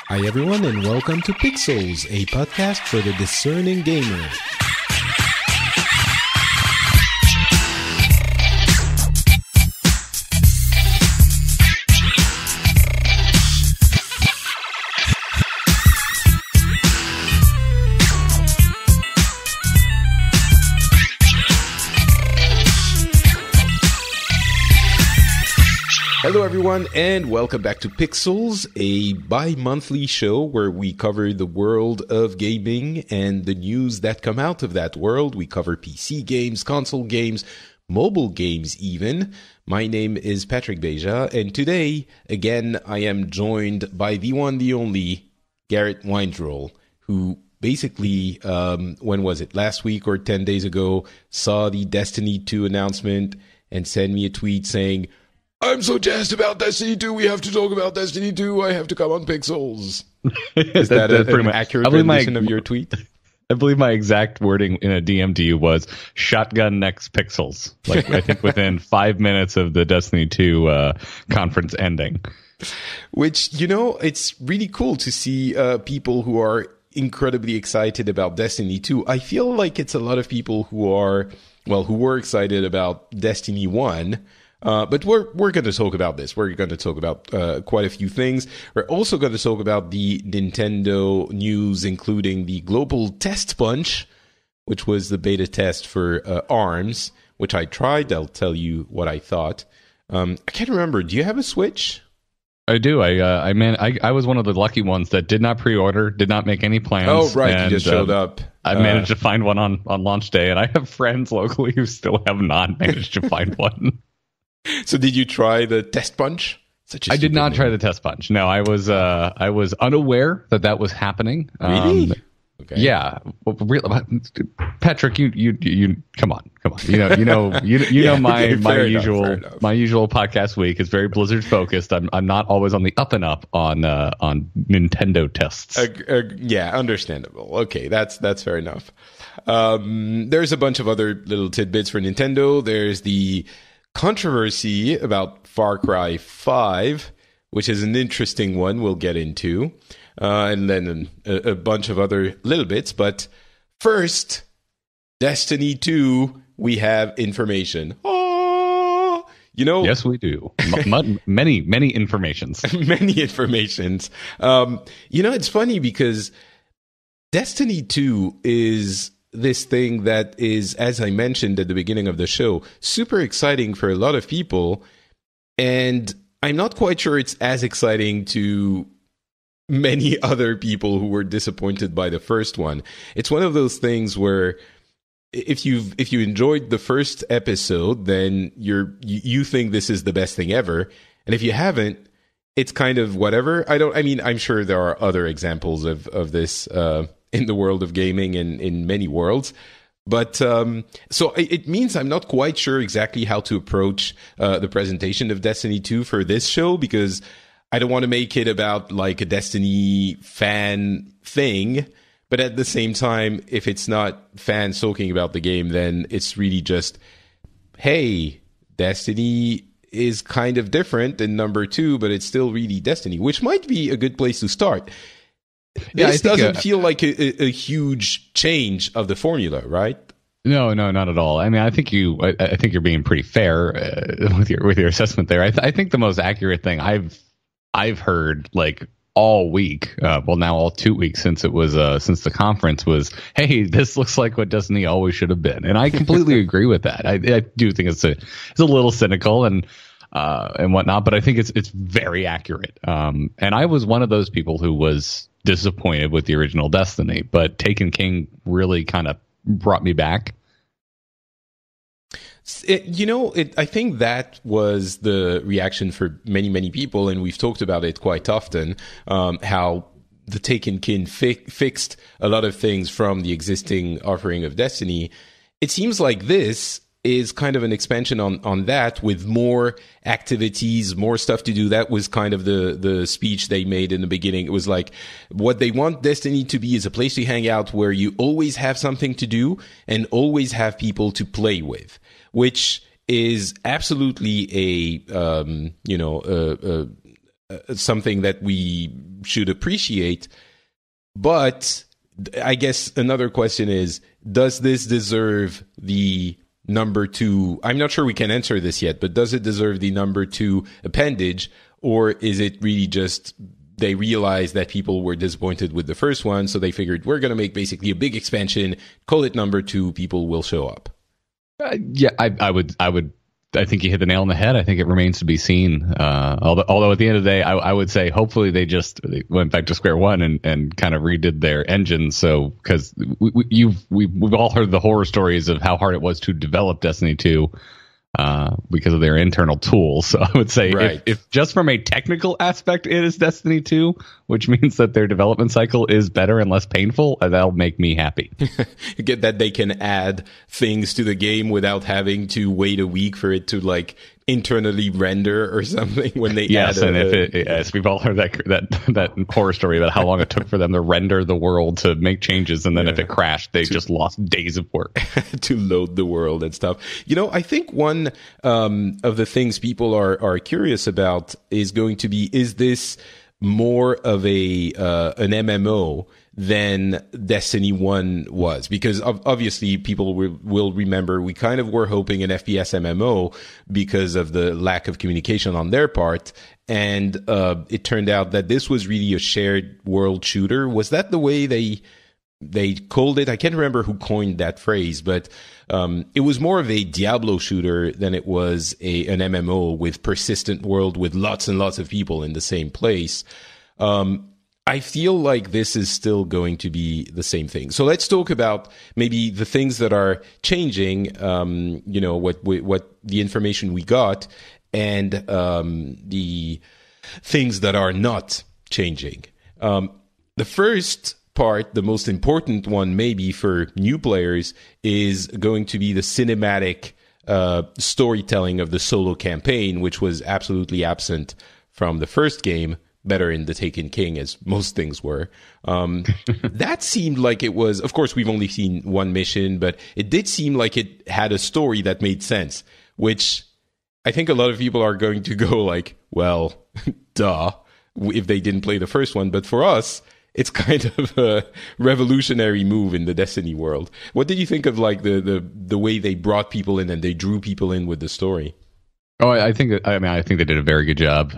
Hi everyone and welcome to Pixels, a podcast for the discerning gamer. Hello everyone and welcome back to Pixels, a bi-monthly show where we cover the world of gaming and the news that come out of that world. We cover PC games, console games, mobile games even. My name is Patrick Beja, and today, again, I am joined by the one, the only, Garrett Weinzierl, who basically, when was it, last week or 10 days ago, saw the Destiny 2 announcement and sent me a tweet saying, I'm so jazzed about Destiny 2. We have to talk about Destiny 2. I have to come on Pixels. Is that an accurate rendition of your tweet? I believe my exact wording in a DM to you was shotgun next Pixels. Like, I think within 5 minutes of the Destiny 2 conference ending. Which, you know, it's really cool to see people who are incredibly excited about Destiny 2. I feel like it's a lot of people who were excited about Destiny 1. But we're going to talk about this. We're going to talk about quite a few things. We're also going to talk about the Nintendo news, including the global test punch, which was the beta test for ARMS, which I tried. I'll tell you what I thought. I can't remember. Do you have a Switch? I do. I was one of the lucky ones that did not pre-order, did not make any plans. Oh, right. And, you just showed up. I managed to find one on launch day, and I have friends locally who still have not managed to find one. So did you try the test punch? I did not try the test punch. No, I was unaware that was happening. Really? Okay. Yeah. Patrick, you come on. You know my usual podcast week is very Blizzard focused. I'm not always on the up and up on Nintendo tests. Yeah, understandable. Okay, that's fair enough. There's a bunch of other little tidbits for Nintendo. There's the controversy about Far Cry 5, which is an interesting one we'll get into, and then a bunch of other little bits. But first, Destiny 2, we have information. Oh, you know, yes, we do. many informations. Many informations. You know, it's funny because Destiny 2 is this thing that is, as I mentioned at the beginning of the show, super exciting for a lot of people. And I'm not quite sure it's as exciting to many other people who were disappointed by the first one. It's one of those things where if you enjoyed the first episode, then you think this is the best thing ever. And if you haven't, it's kind of whatever. I'm sure there are other examples of this, in the world of gaming and in many worlds. But so it means I'm not quite sure exactly how to approach the presentation of Destiny 2 for this show, because I don't want to make it about like a Destiny fan thing. But at the same time, if it's not fans talking about the game, then it's really just, hey, Destiny is kind of different than number 2, but it's still really Destiny, which might be a good place to start. This doesn't feel like a huge change of the formula, right? No, not at all. I mean, I think you're being pretty fair with your assessment there. I think the most accurate thing I've heard like all week, now all 2 weeks since the conference was, hey, this looks like what Destiny always should have been, and I completely agree with that. I do think it's a little cynical and whatnot, but I think it's very accurate. And I was one of those people who was disappointed with the original Destiny, but Taken King really kind of brought me back. I think that was the reaction for many people, and we've talked about it quite often, how the Taken King fixed a lot of things from the existing offering of Destiny. It seems like this is kind of an expansion on that, with more activities, more stuff to do. That was kind of the speech they made in the beginning. It was like, what they want Destiny to be is a place to hang out where you always have something to do and always have people to play with, which is absolutely a something that we should appreciate. But I guess another question is, does this deserve the number 2? I'm not sure we can answer this yet, but does it deserve the number 2 appendage, or is it really just they realized that people were disappointed with the first one, so they figured we're going to make basically a big expansion, call it number 2, people will show up? Yeah, I think you hit the nail on the head. I think it remains to be seen. Although at the end of the day, I would say hopefully they went back to square one and kind of redid their engine. So because we've all heard the horror stories of how hard it was to develop Destiny 2 because of their internal tools. So I would say if just from a technical aspect it is Destiny 2, which means that their development cycle is better and less painful, that'll make me happy. Get that they can add things to the game without having to wait a week for it to like internally render or something when they add yes, we've all heard that horror story about how long it took for them to render the world to make changes, and then if it crashed, they just lost days of work to load the world and stuff. I think one of the things people are curious about is going to be, is this more of an MMO than Destiny 1 was? Because obviously people will remember we kind of were hoping an FPS MMO because of the lack of communication on their part. And it turned out that this was really a shared world shooter. Was that the way they called it? I can't remember who coined that phrase, but it was more of a Diablo shooter than it was an MMO with persistent world with lots and lots of people in the same place. I feel like this is still going to be the same thing. So let's talk about maybe the things that are changing, what the information we got, and the things that are not changing. The first part, the most important one maybe for new players, is going to be the cinematic storytelling of the solo campaign, which was absolutely absent from the first game. Better in The Taken King, as most things were. That seemed like it was, of course, we've only seen one mission, but it did seem like it had a story that made sense, which I think a lot of people are going to go like, well, duh, if they didn't play the first one. But for us, it's kind of a revolutionary move in the Destiny world. What did you think of like the way they brought people in and they drew people in with the story? Oh, I think they did a very good job.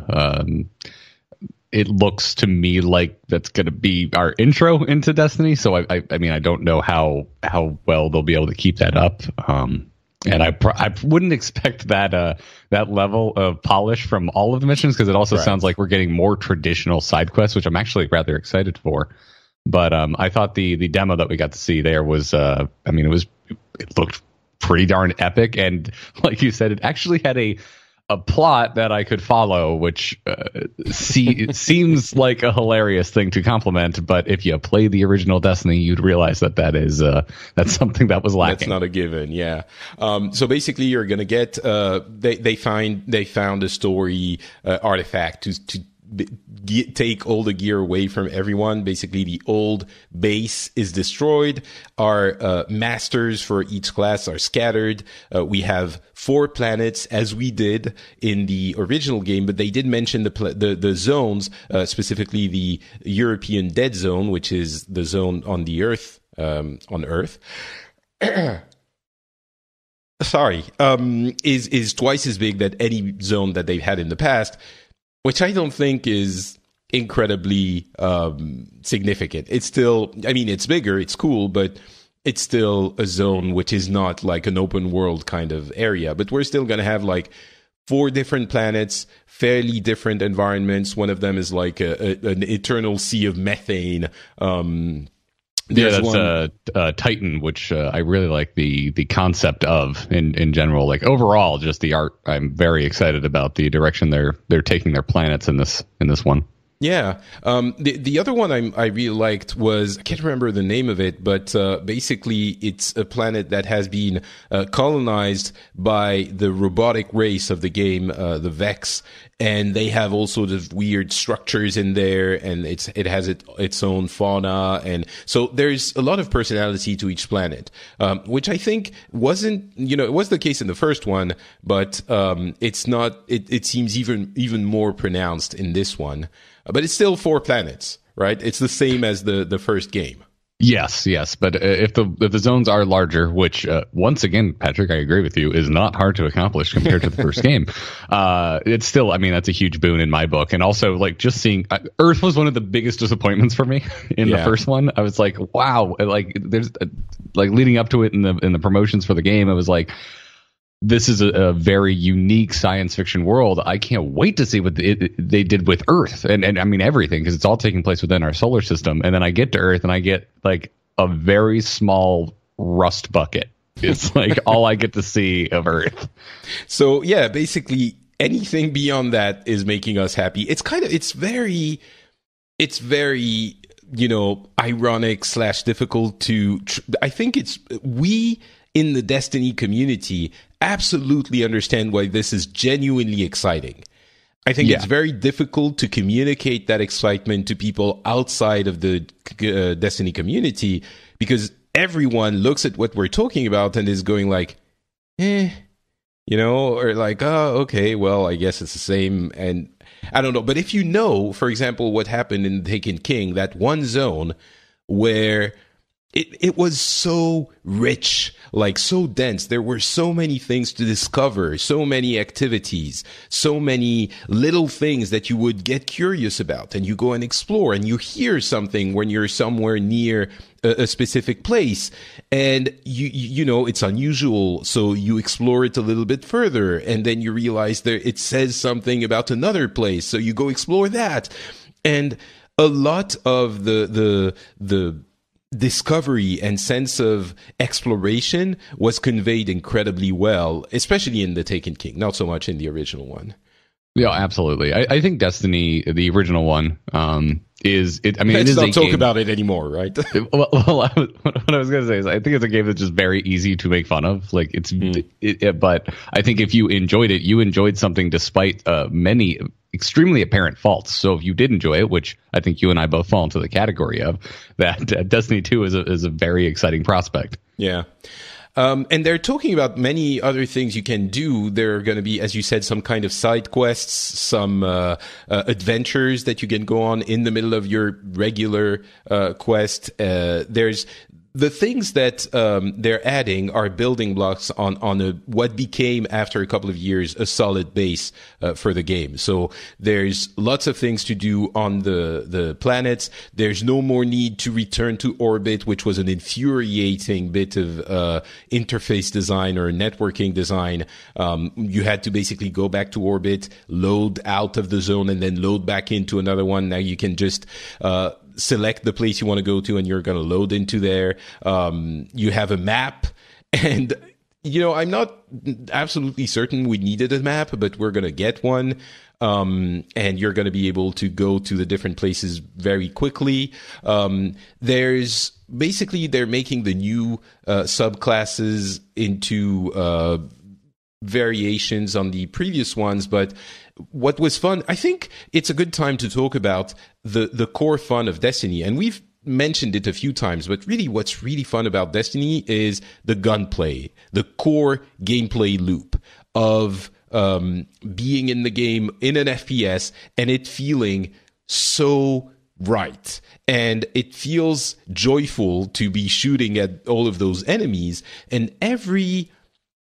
It looks to me like that's going to be our intro into Destiny. So I don't know how well they'll be able to keep that up. And I wouldn't expect that level of polish from all of the missions, because it also sounds like we're getting more traditional side quests, which I'm actually rather excited for. But I thought the demo that we got to see there was, it looked pretty darn epic. And like you said, it actually had a plot that I could follow, which seems like a hilarious thing to compliment. But if you play the original Destiny, you'd realize that's something that was lacking. That's not a given, yeah. So basically, you're gonna get they found a story artifact to take all the gear away from everyone. Basically, the old base is destroyed. Our masters for each class are scattered. We have 4 planets, as we did in the original game, but they did mention the zones, specifically the European Dead Zone, which is the zone on the Earth, on Earth. Sorry, is twice as big than any zone that they've had in the past, which I don't think is incredibly significant. It's still, it's bigger, it's cool, but it's still a zone which is not like an open world kind of area. But we're still going to have like 4 different planets, fairly different environments. One of them is like an eternal sea of methane. That's Titan, which I really like the concept of in general. Like overall, just the art. I'm very excited about the direction they're taking their planets in this one. Yeah. The other one I really liked was, I can't remember the name of it, but basically it's a planet that has been colonized by the robotic race of the game, the Vex, and they have all sorts of weird structures in there, and it has its own fauna, and so there's a lot of personality to each planet, which I think wasn't, it was the case in the first one, but it's not. It seems even more pronounced in this one. But it's still 4 planets, right? It's the same as the first game. Yes. But if the zones are larger, which once again, Patrick, I agree with you, is not hard to accomplish compared to the first game. It's still, that's a huge boon in my book. And also, like, just seeing Earth was one of the biggest disappointments for me in the first one. I was like, wow, like there's like leading up to it in the promotions for the game, I was like, this is a very unique science fiction world. I can't wait to see what they did with Earth and everything, because it's all taking place within our solar system. And then I get to Earth and I get like a very small rust bucket. It's like all I get to see of Earth. So yeah, basically anything beyond that is making us happy. It's very ironic / difficult to. I think we in the Destiny community absolutely understand why this is genuinely exciting. I think it's very difficult to communicate that excitement to people outside of the Destiny community, because everyone looks at what we're talking about and is going like, or like, oh, okay, well, I guess it's the same. And I don't know. But if for example, what happened in Taken King, that one zone where it was so rich, like so dense. There were so many things to discover, so many activities, so many little things that you would get curious about, and you go and explore, and you hear something when you're somewhere near a specific place, and you know it's unusual, so you explore it a little bit further, and then you realize it says something about another place, so you go explore that. And a lot of the discovery and sense of exploration was conveyed incredibly well, especially in the Taken King, not so much in the original one. Yeah, absolutely. I think Destiny, the original one, is it. I mean, let's it is not a talk game. about it anymore, right? What I was going to say is, I think it's a game that's just very easy to make fun of. Like but I think if you enjoyed it, you enjoyed something despite many extremely apparent faults. So if you did enjoy it, which I think you and I both fall into the category of, that Destiny 2 is a very exciting prospect. Yeah. And they're talking about many other things you can do. There are going to be, as you said, some kind of side quests, some adventures that you can go on in the middle of your regular quest. There's the things that they're adding are building blocks on what became, after a couple of years, a solid base for the game. So there's lots of things to do on the planets. There's no more need to return to orbit, which was an infuriating bit of interface design or networking design. You had to basically go back to orbit, load out of the zone, and then load back into another one. Now you can just select the place you want to go to, and you're going to load into there. You have a map, and I'm not absolutely certain we needed a map, but we're going to get one. And you're going to be able to go to the different places very quickly. They're making the new subclasses into variations on the previous ones, but what was fun, I think it's a good time to talk about the core fun of Destiny, and we've mentioned it a few times, but really what's really fun about Destiny is the gunplay, the core gameplay loop of being in the game in an FPS and it feeling so right. And it feels joyful to be shooting at all of those enemies, and every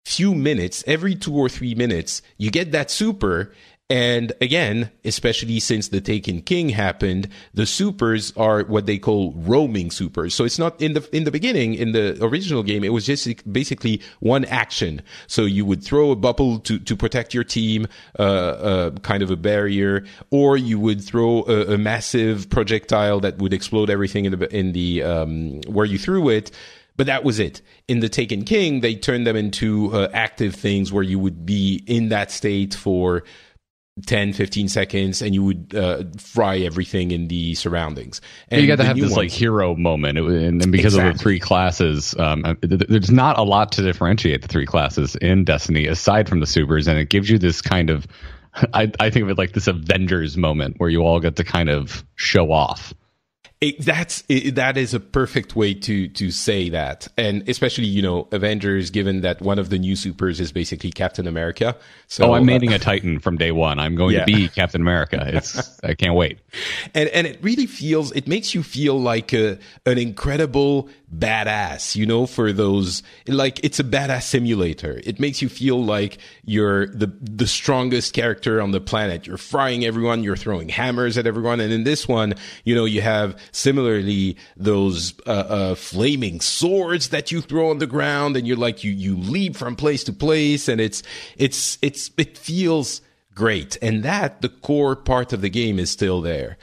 few minutes, every 2 or 3 minutes, you get that super. And again, especially since the Taken King happened, the supers are what they call roaming supers. So it's not in the beginning, in the original game, it was just basically one action. So you would throw a bubble to protect your team, kind of a barrier, or you would throw a massive projectile that would explode everything in the where you threw it. But that was it. In the Taken King, they turned them into active things where you would be in that state for 10, 15 seconds, and you would fry everything in the surroundings. And you got to have this like hero moment, and because of the three classes, there's not a lot to differentiate the three classes in Destiny aside from the supers, and it gives you this kind of, I think of it like this Avengers moment where you all get to kind of show off. That is a perfect way to say that, and especially Avengers, given that one of the new supers is basically Captain America. So I'm maining a Titan from day one. I'm going to be Captain America. I can't wait. And it really makes you feel like an incredible badass, for those, like it's a badass simulator. It makes you feel like you're the strongest character on the planet. You're frying everyone, you're throwing hammers at everyone. And in this one, you have similarly those flaming swords that you throw on the ground, and you're like you leap from place to place, and it feels great. And that the core part of the game is still there.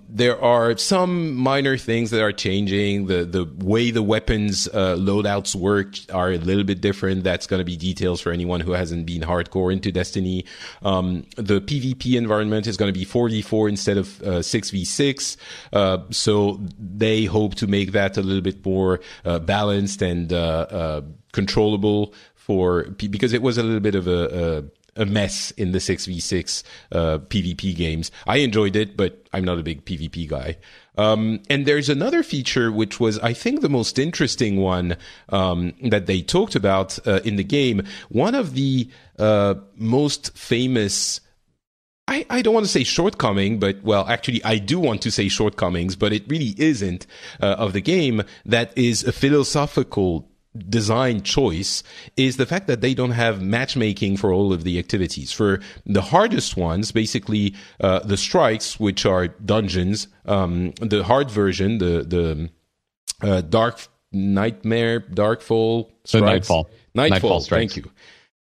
There are some minor things that are changing. The way the weapons loadouts work are a little bit different. That's going to be details for anyone who hasn't been hardcore into Destiny. The PvP environment is going to be 4v4 instead of 6v6. So they hope to make that a little bit more balanced and controllable because it was a little bit of a mess in the 6v6 PvP games. I enjoyed it, but I'm not a big PvP guy. And there's another feature which was, I think, the most interesting one that they talked about in the game. One of the most famous, I don't want to say shortcoming, but actually I do want to say shortcomings, but it really isn't, of the game, that is a philosophical design choice, is the fact that they don't have matchmaking for all of the activities. For the hardest ones, basically the strikes, which are dungeons, the hard version, the Nightfall strikes. Nightfall strikes. Thank you.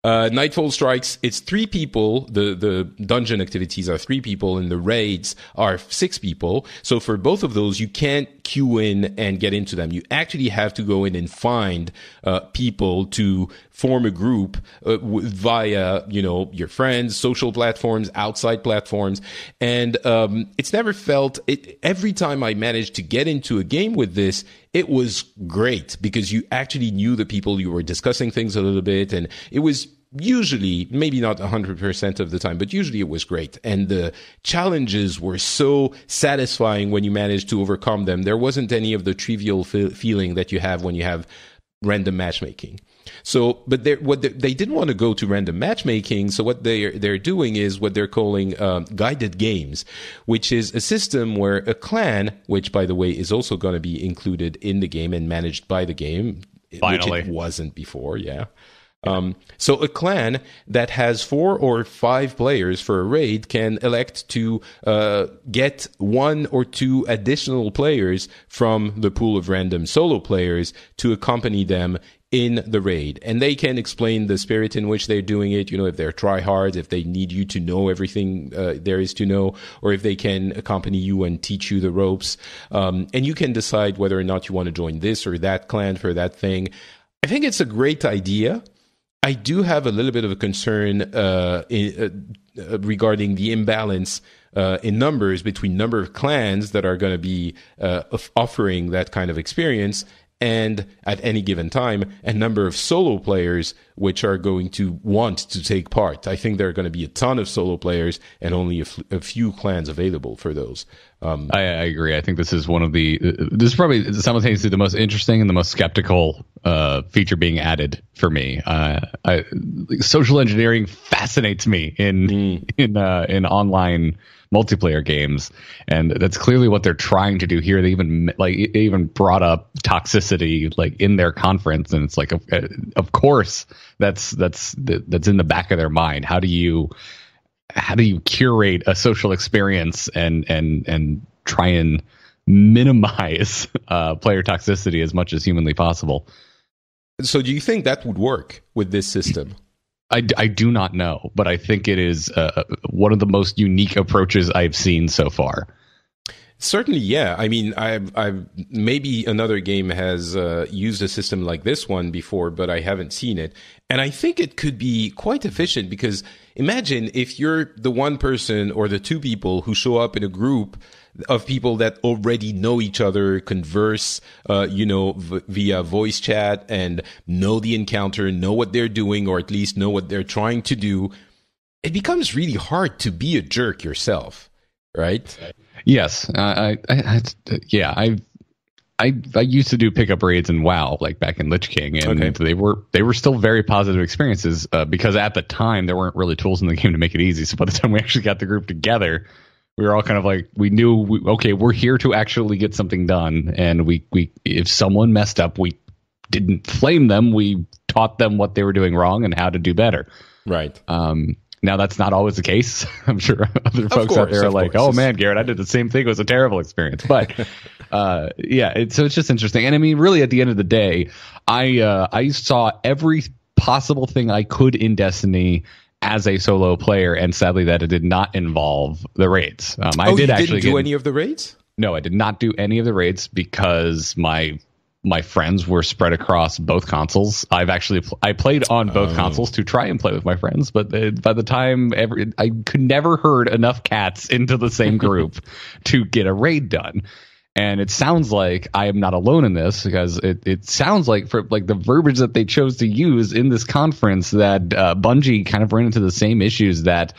Nightfall strikes, it's 3 people. The dungeon activities are 3 people, and the raids are 6 people. So for both of those, you can't queue in and get into them. You actually have to go in and find people to form a group via, your friends, social platforms, outside platforms. And it's never felt it. Every time I managed to get into a game with this, it was great because you actually knew the people, you were discussing things a little bit, and it was usually, maybe not 100% of the time, but usually it was great. And the challenges were so satisfying when you managed to overcome them. There wasn't any of the trivial feeling that you have when you have random matchmaking. So, but they didn't want to go to random matchmaking. So what they're doing is what they're calling guided games, which is a system where a clan, which by the way is also going to be included in the game and managed by the game, finally, which it wasn't before. Yeah. So a clan that has 4 or 5 players for a raid can elect to get 1 or 2 additional players from the pool of random solo players to accompany them in the raid. And they can explain the spirit in which they're doing it, if they're tryhards, if they need you to know everything there is to know, or if they can accompany you and teach you the ropes. And you can decide whether or not you want to join this or that clan for that thing. I think it's a great idea. I do have a little bit of a concern regarding the imbalance in numbers between number of clans that are going to be offering that kind of experience and at any given time, and number of solo players which are going to want to take part. I think there are going to be a ton of solo players and only a few clans available for those. I agree. I think this is this is probably simultaneously the most interesting and the most skeptical feature being added for me. Social engineering fascinates me in online multiplayer games, and that's clearly what they're trying to do here. They even brought up toxicity in their conference, and it's like, of course that's in the back of their mind. How do you curate a social experience and try and minimize player toxicity as much as humanly possible? So do you think that would work with this system? I do not know, but I think it is one of the most unique approaches I've seen so far. Certainly, yeah. I mean, I've maybe another game has used a system like this one before, but I haven't seen it. And I think it could be quite efficient because imagine if you're the one person or the two people who show up in a group of people that already know each other, converse, via voice chat and know the encounter, know what they're doing, or at least know what they're trying to do. It becomes really hard to be a jerk yourself, right? Yes, I used to do pickup raids in WoW, like back in Lich King, and they were still very positive experiences because at the time there weren't really tools in the game to make it easy. So by the time we actually got the group together, we were all kind of like, we knew, we're here to actually get something done, and we if someone messed up, we didn't flame them. We taught them what they were doing wrong and how to do better. Right. Now, that's not always the case. I'm sure other folks out there are like, oh, man, Garrett, I did the same thing. It was a terrible experience. But, so it's just interesting. And, I mean, really, at the end of the day, I saw every possible thing I could in Destiny as a solo player, and sadly that it did not involve the raids. You didn't do any of the raids? No, I did not do any of the raids because my friends were spread across both consoles. I played on both consoles to try and play with my friends, but by the time I could never herd enough cats into the same group to get a raid done. And it sounds like I am not alone in this, because it sounds like, for like the verbiage that they chose to use in this conference, that Bungie kind of ran into the same issues that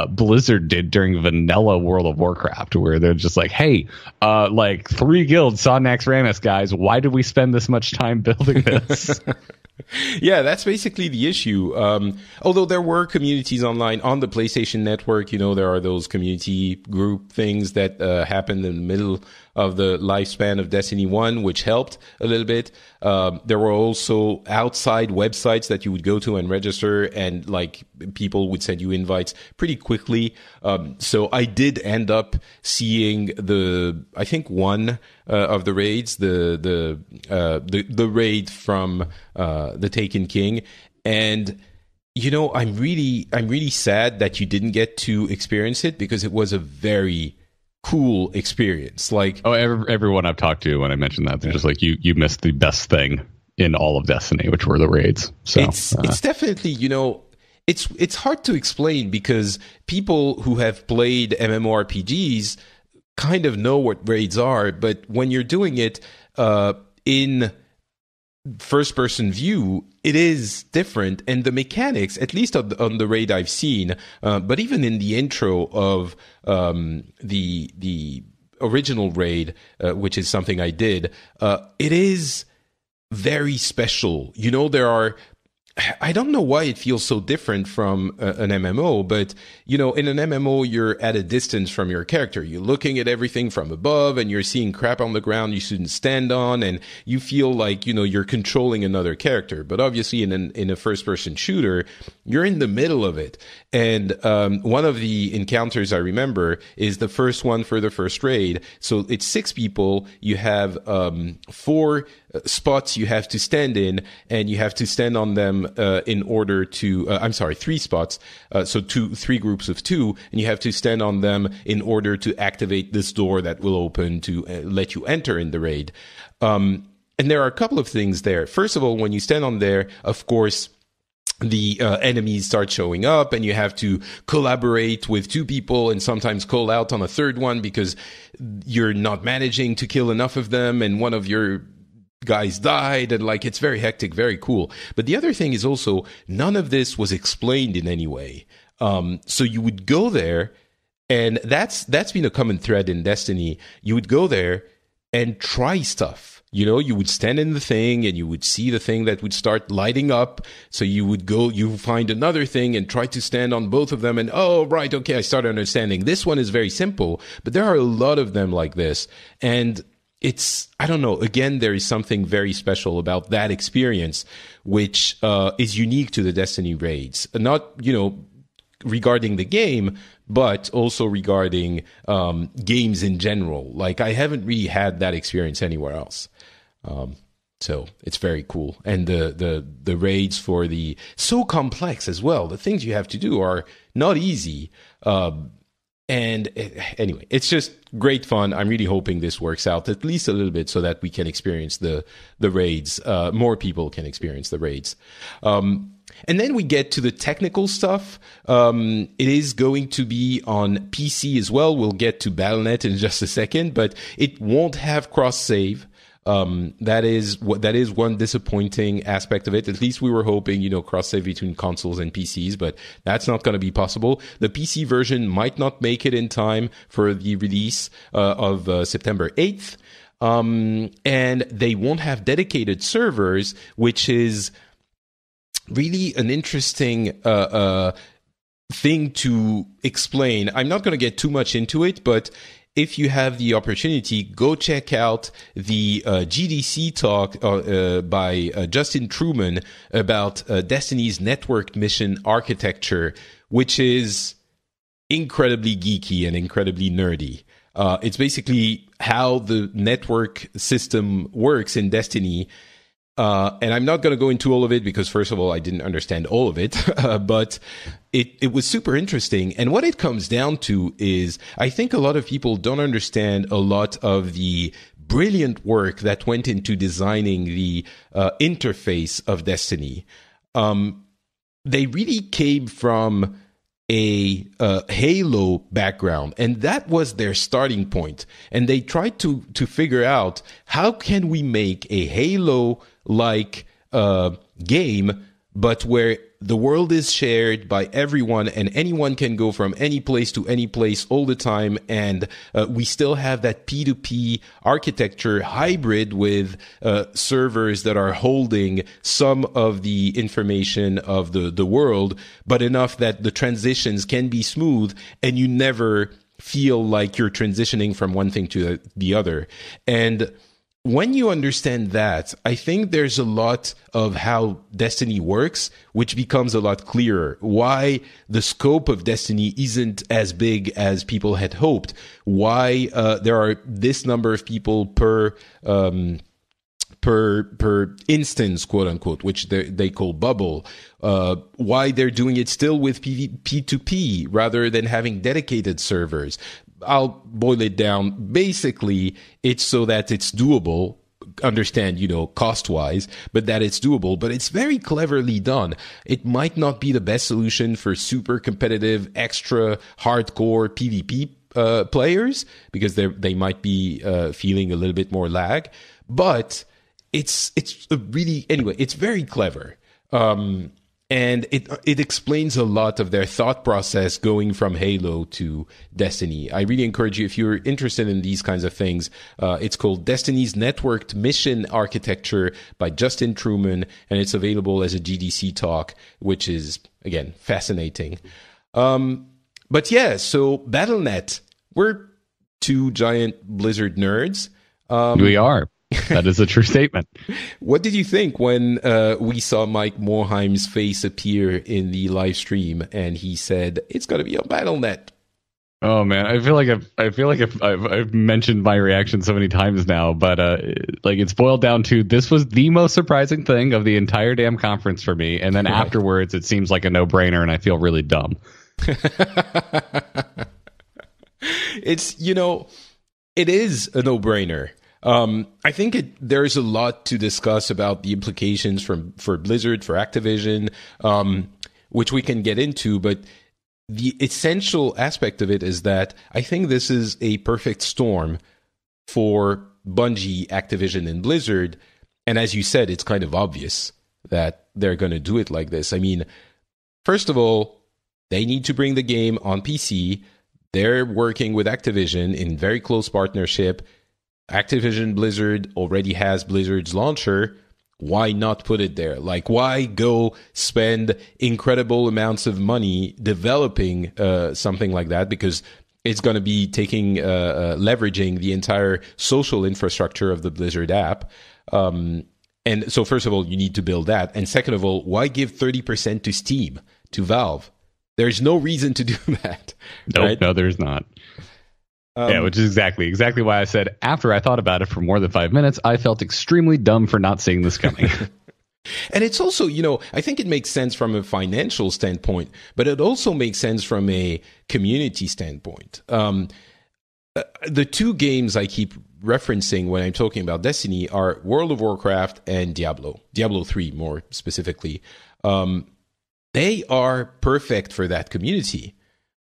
Blizzard did during vanilla World of Warcraft, where they're just like, hey, like 3 guilds saw Naxxramas, guys. Why did we spend this much time building this? Yeah, that's basically the issue. Although there were communities online on the PlayStation Network, there are those community group things that happened in the middle of the lifespan of Destiny 1, which helped a little bit. There were also outside websites that you would go to and register, and like people would send you invites pretty quickly. So I did end up seeing I think one of the raids, the raid from the Taken King, and I'm really sad that you didn't get to experience it, because it was a very cool experience. Like, everyone I've talked to, when I mentioned that, they're just like, you missed the best thing in all of Destiny, which were the raids. So it's definitely, it's hard to explain, because people who have played MMORPGs kind of know what raids are, but when you're doing it in first person view, it is different, and the mechanics, at least on the raid I've seen, but even in the intro of the original raid, which is something I did, it is very special. There are, I don't know why it feels so different from an MMO, but in an MMO, you're at a distance from your character. You're looking at everything from above, and you're seeing crap on the ground you shouldn't stand on, and you feel like you're controlling another character. But obviously, in a first-person shooter, you're in the middle of it. And one of the encounters I remember is the first one for the first raid. So it's 6 people. You have 4 spots you have to stand in, and you have to stand on them in order to 3 spots, so 3 groups of 2, and you have to stand on them in order to activate this door that will open to let you enter in the raid. And there are a couple of things there. First of all, when you stand on there, of course, the enemies start showing up, and you have to collaborate with 2 people and sometimes call out on a third one because you're not managing to kill enough of them, and one of your guys died, and like, it's very hectic, very cool. But the other thing is also, none of this was explained in any way. So you would go there, and that's been a common thread in Destiny. You would go there and try stuff. You would stand in the thing, and you would see the thing that would start lighting up. So you would go, you find another thing and try to stand on both of them, and right, okay, I started understanding. This one is very simple, but there are a lot of them like this. And I don't know, again, there is something very special about that experience, which is unique to the Destiny raids. Not, regarding the game, but also regarding games in general. Like, I haven't really had that experience anywhere else. So it's very cool. And the raids for so complex as well. The things you have to do are not easy. Anyway, it's just great fun. I'm really hoping this works out at least a little bit so that we can experience the raids. More people can experience the raids. And then we get to the technical stuff. It is going to be on PC as well. We'll get to Battle.net in just a second, but it won't have cross-save. That is one disappointing aspect of it. At least we were hoping, cross-save between consoles and PCs, but that's not going to be possible. The PC version might not make it in time for the release of September 8th. And they won't have dedicated servers, which is really an interesting thing to explain. I'm not going to get too much into it, but if you have the opportunity, go check out the GDC talk by Justin Truman about Destiny's network mission architecture, which is incredibly geeky and incredibly nerdy. It's basically how the network system works in Destiny. And I'm not going to go into all of it because, first of all, I didn't understand all of it, but it was super interesting. And what it comes down to is I think a lot of people don't understand a lot of the brilliant work that went into designing the interface of Destiny. They really came from a Halo background, and that was their starting point. And they tried to figure out how can we make a Halo-like game, but where the world is shared by everyone and anyone can go from any place to any place all the time. And we still have that P2P architecture hybrid with servers that are holding some of the information of the world, but enough that the transitions can be smooth and you never feel like you're transitioning from one thing to the other. And when you understand that, I think there's a lot of how Destiny works, which becomes a lot clearer. Why the scope of Destiny isn't as big as people had hoped. Why there are this number of people per instance, quote unquote, which they call bubble. Why they're doing it still with P2P rather than having dedicated servers. I'll boil it down. Basically, it's so that it's doable. Understand, cost-wise, but that it's doable. But it's very cleverly done. It might not be the best solution for super competitive, extra hardcore PvP players because they might be feeling a little bit more lag. But it's very clever. And it explains a lot of their thought process going from Halo to Destiny. I really encourage you, if you're interested in these kinds of things, it's called Destiny's Networked Mission Architecture by Justin Truman, and it's available as a GDC talk, which is, again, fascinating. But yeah, so Battle.net, we're two giant Blizzard nerds. We are. That is a true statement. What did you think when we saw Mike Morhaim's face appear in the live stream and he said it's going to be on Battle.net? Oh man, I feel like I've mentioned my reaction so many times now, but it's boiled down to this was the most surprising thing of the entire damn conference for me, and then afterwards it seems like a no-brainer, and I feel really dumb. It's it is a no-brainer. I think there's a lot to discuss about the implications for Blizzard, for Activision, which we can get into, but the essential aspect of it is that I think this is a perfect storm for Bungie, Activision, and Blizzard. And as you said, it's kind of obvious that they're going to do it like this. I mean, first of all, they need to bring the game on PC. They're working with Activision in very close partnership. Activision Blizzard already has Blizzard's launcher. Why not put it there? Why go spend incredible amounts of money developing something like that? Because it's going to be leveraging the entire social infrastructure of the Blizzard app. And so first of all, you need to build that. And second of all, why give 30% to Steam, to Valve? There's no reason to do that. Nope, right? No, there's not. Which is exactly why I said after I thought about it for more than 5 minutes, I felt extremely dumb for not seeing this coming. And it's also, I think it makes sense from a financial standpoint, but it also makes sense from a community standpoint. The two games I keep referencing when I'm talking about Destiny are World of Warcraft and Diablo 3 more specifically. They are perfect for that community.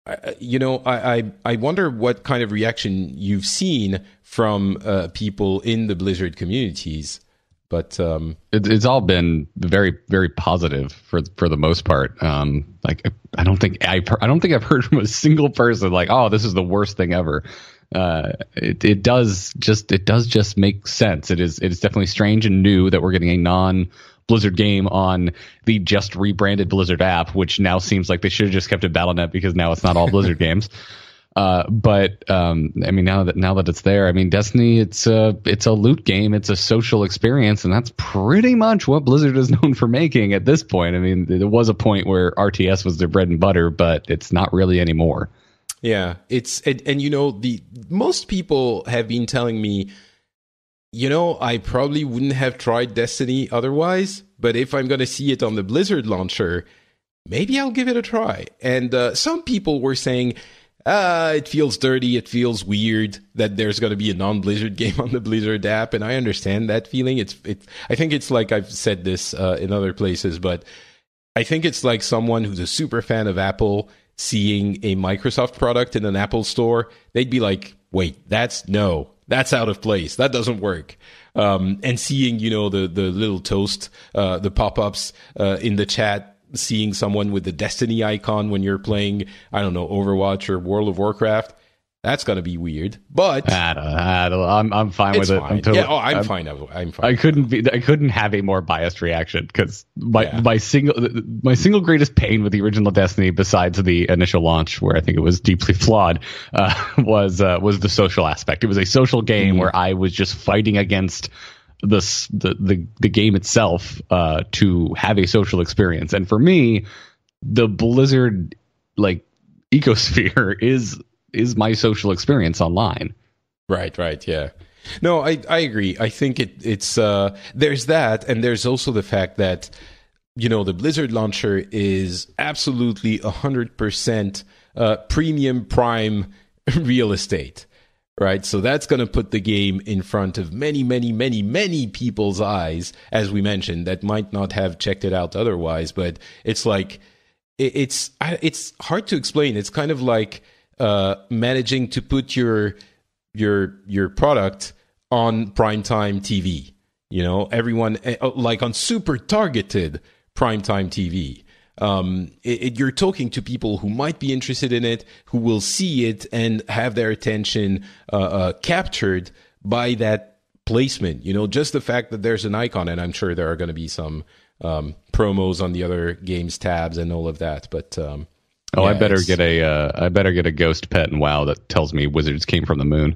I wonder what kind of reaction you've seen from people in the Blizzard communities. But it's all been very, very positive for the most part. Like I don't think I've heard from a single person like, oh, this is the worst thing ever. It does just make sense. It is definitely strange and new that we're getting a non-Blizzard game on the just rebranded Blizzard app, which now seems like they should have just kept it Battle.net because now it's not all Blizzard games. But I mean, now that it's there, I mean, Destiny, it's a loot game, it's a social experience, and that's pretty much what Blizzard is known for making at this point. I mean, there was a point where RTS was their bread and butter, but it's not really anymore. Yeah, the most people have been telling me, I probably wouldn't have tried Destiny otherwise, but if I'm going to see it on the Blizzard launcher, maybe I'll give it a try. And some people were saying, it feels dirty, it feels weird that there's going to be a non-Blizzard game on the Blizzard app, and I understand that feeling. I think it's like I've said this in other places, but I think it's like someone who's a super fan of Apple seeing a Microsoft product in an Apple store. They'd be like, wait, that's out of place. That doesn't work. And seeing, the little toast, the pop-ups in the chat, seeing someone with the Destiny icon when you're playing, I don't know, Overwatch or World of Warcraft, that's gonna be weird. But I'm fine with it. I'm fine. I'm fine. I couldn't have a more biased reaction because my single greatest pain with the original Destiny, besides the initial launch where I think it was deeply flawed, was the social aspect. It was a social game where I was just fighting against the game itself to have a social experience. And for me, the Blizzard ecosphere is my social experience online. Right, yeah. No, I agree. I think it's there's that, and there's also the fact that the Blizzard launcher is absolutely 100% premium prime real estate. Right, so that's going to put the game in front of many, many, many, many people's eyes, as we mentioned, that might not have checked it out otherwise. But it's like it's hard to explain. It's kind of like managing to put your product on primetime TV. Everyone like on super targeted primetime TV. You're talking to people who might be interested in it, who will see it and have their attention captured by that placement. Just the fact that there's an icon, and I'm sure there are going to be some promos on the other games tabs and all of that. But I better get a ghost pet in WoW that tells me wizards came from the moon.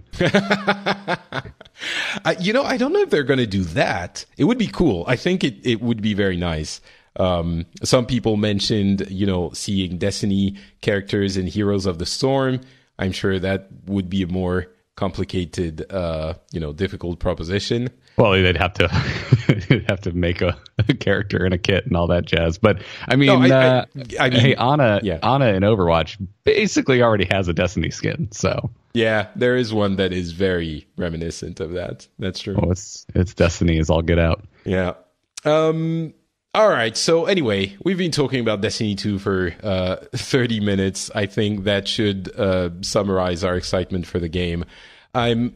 I don't know if they're going to do that. It would be cool. I think it would be very nice. Some people mentioned, seeing Destiny characters in Heroes of the Storm. I'm sure that would be a more complicated, difficult proposition. Well, they'd have to make a character and a kit and all that jazz. But I mean, hey, Ana in Overwatch basically already has a Destiny skin. So yeah, there is one that is very reminiscent of that. That's true. Oh, it's Destiny is all get out. Yeah. All right. So anyway, we've been talking about Destiny 2 for 30 minutes. I think that should summarize our excitement for the game. I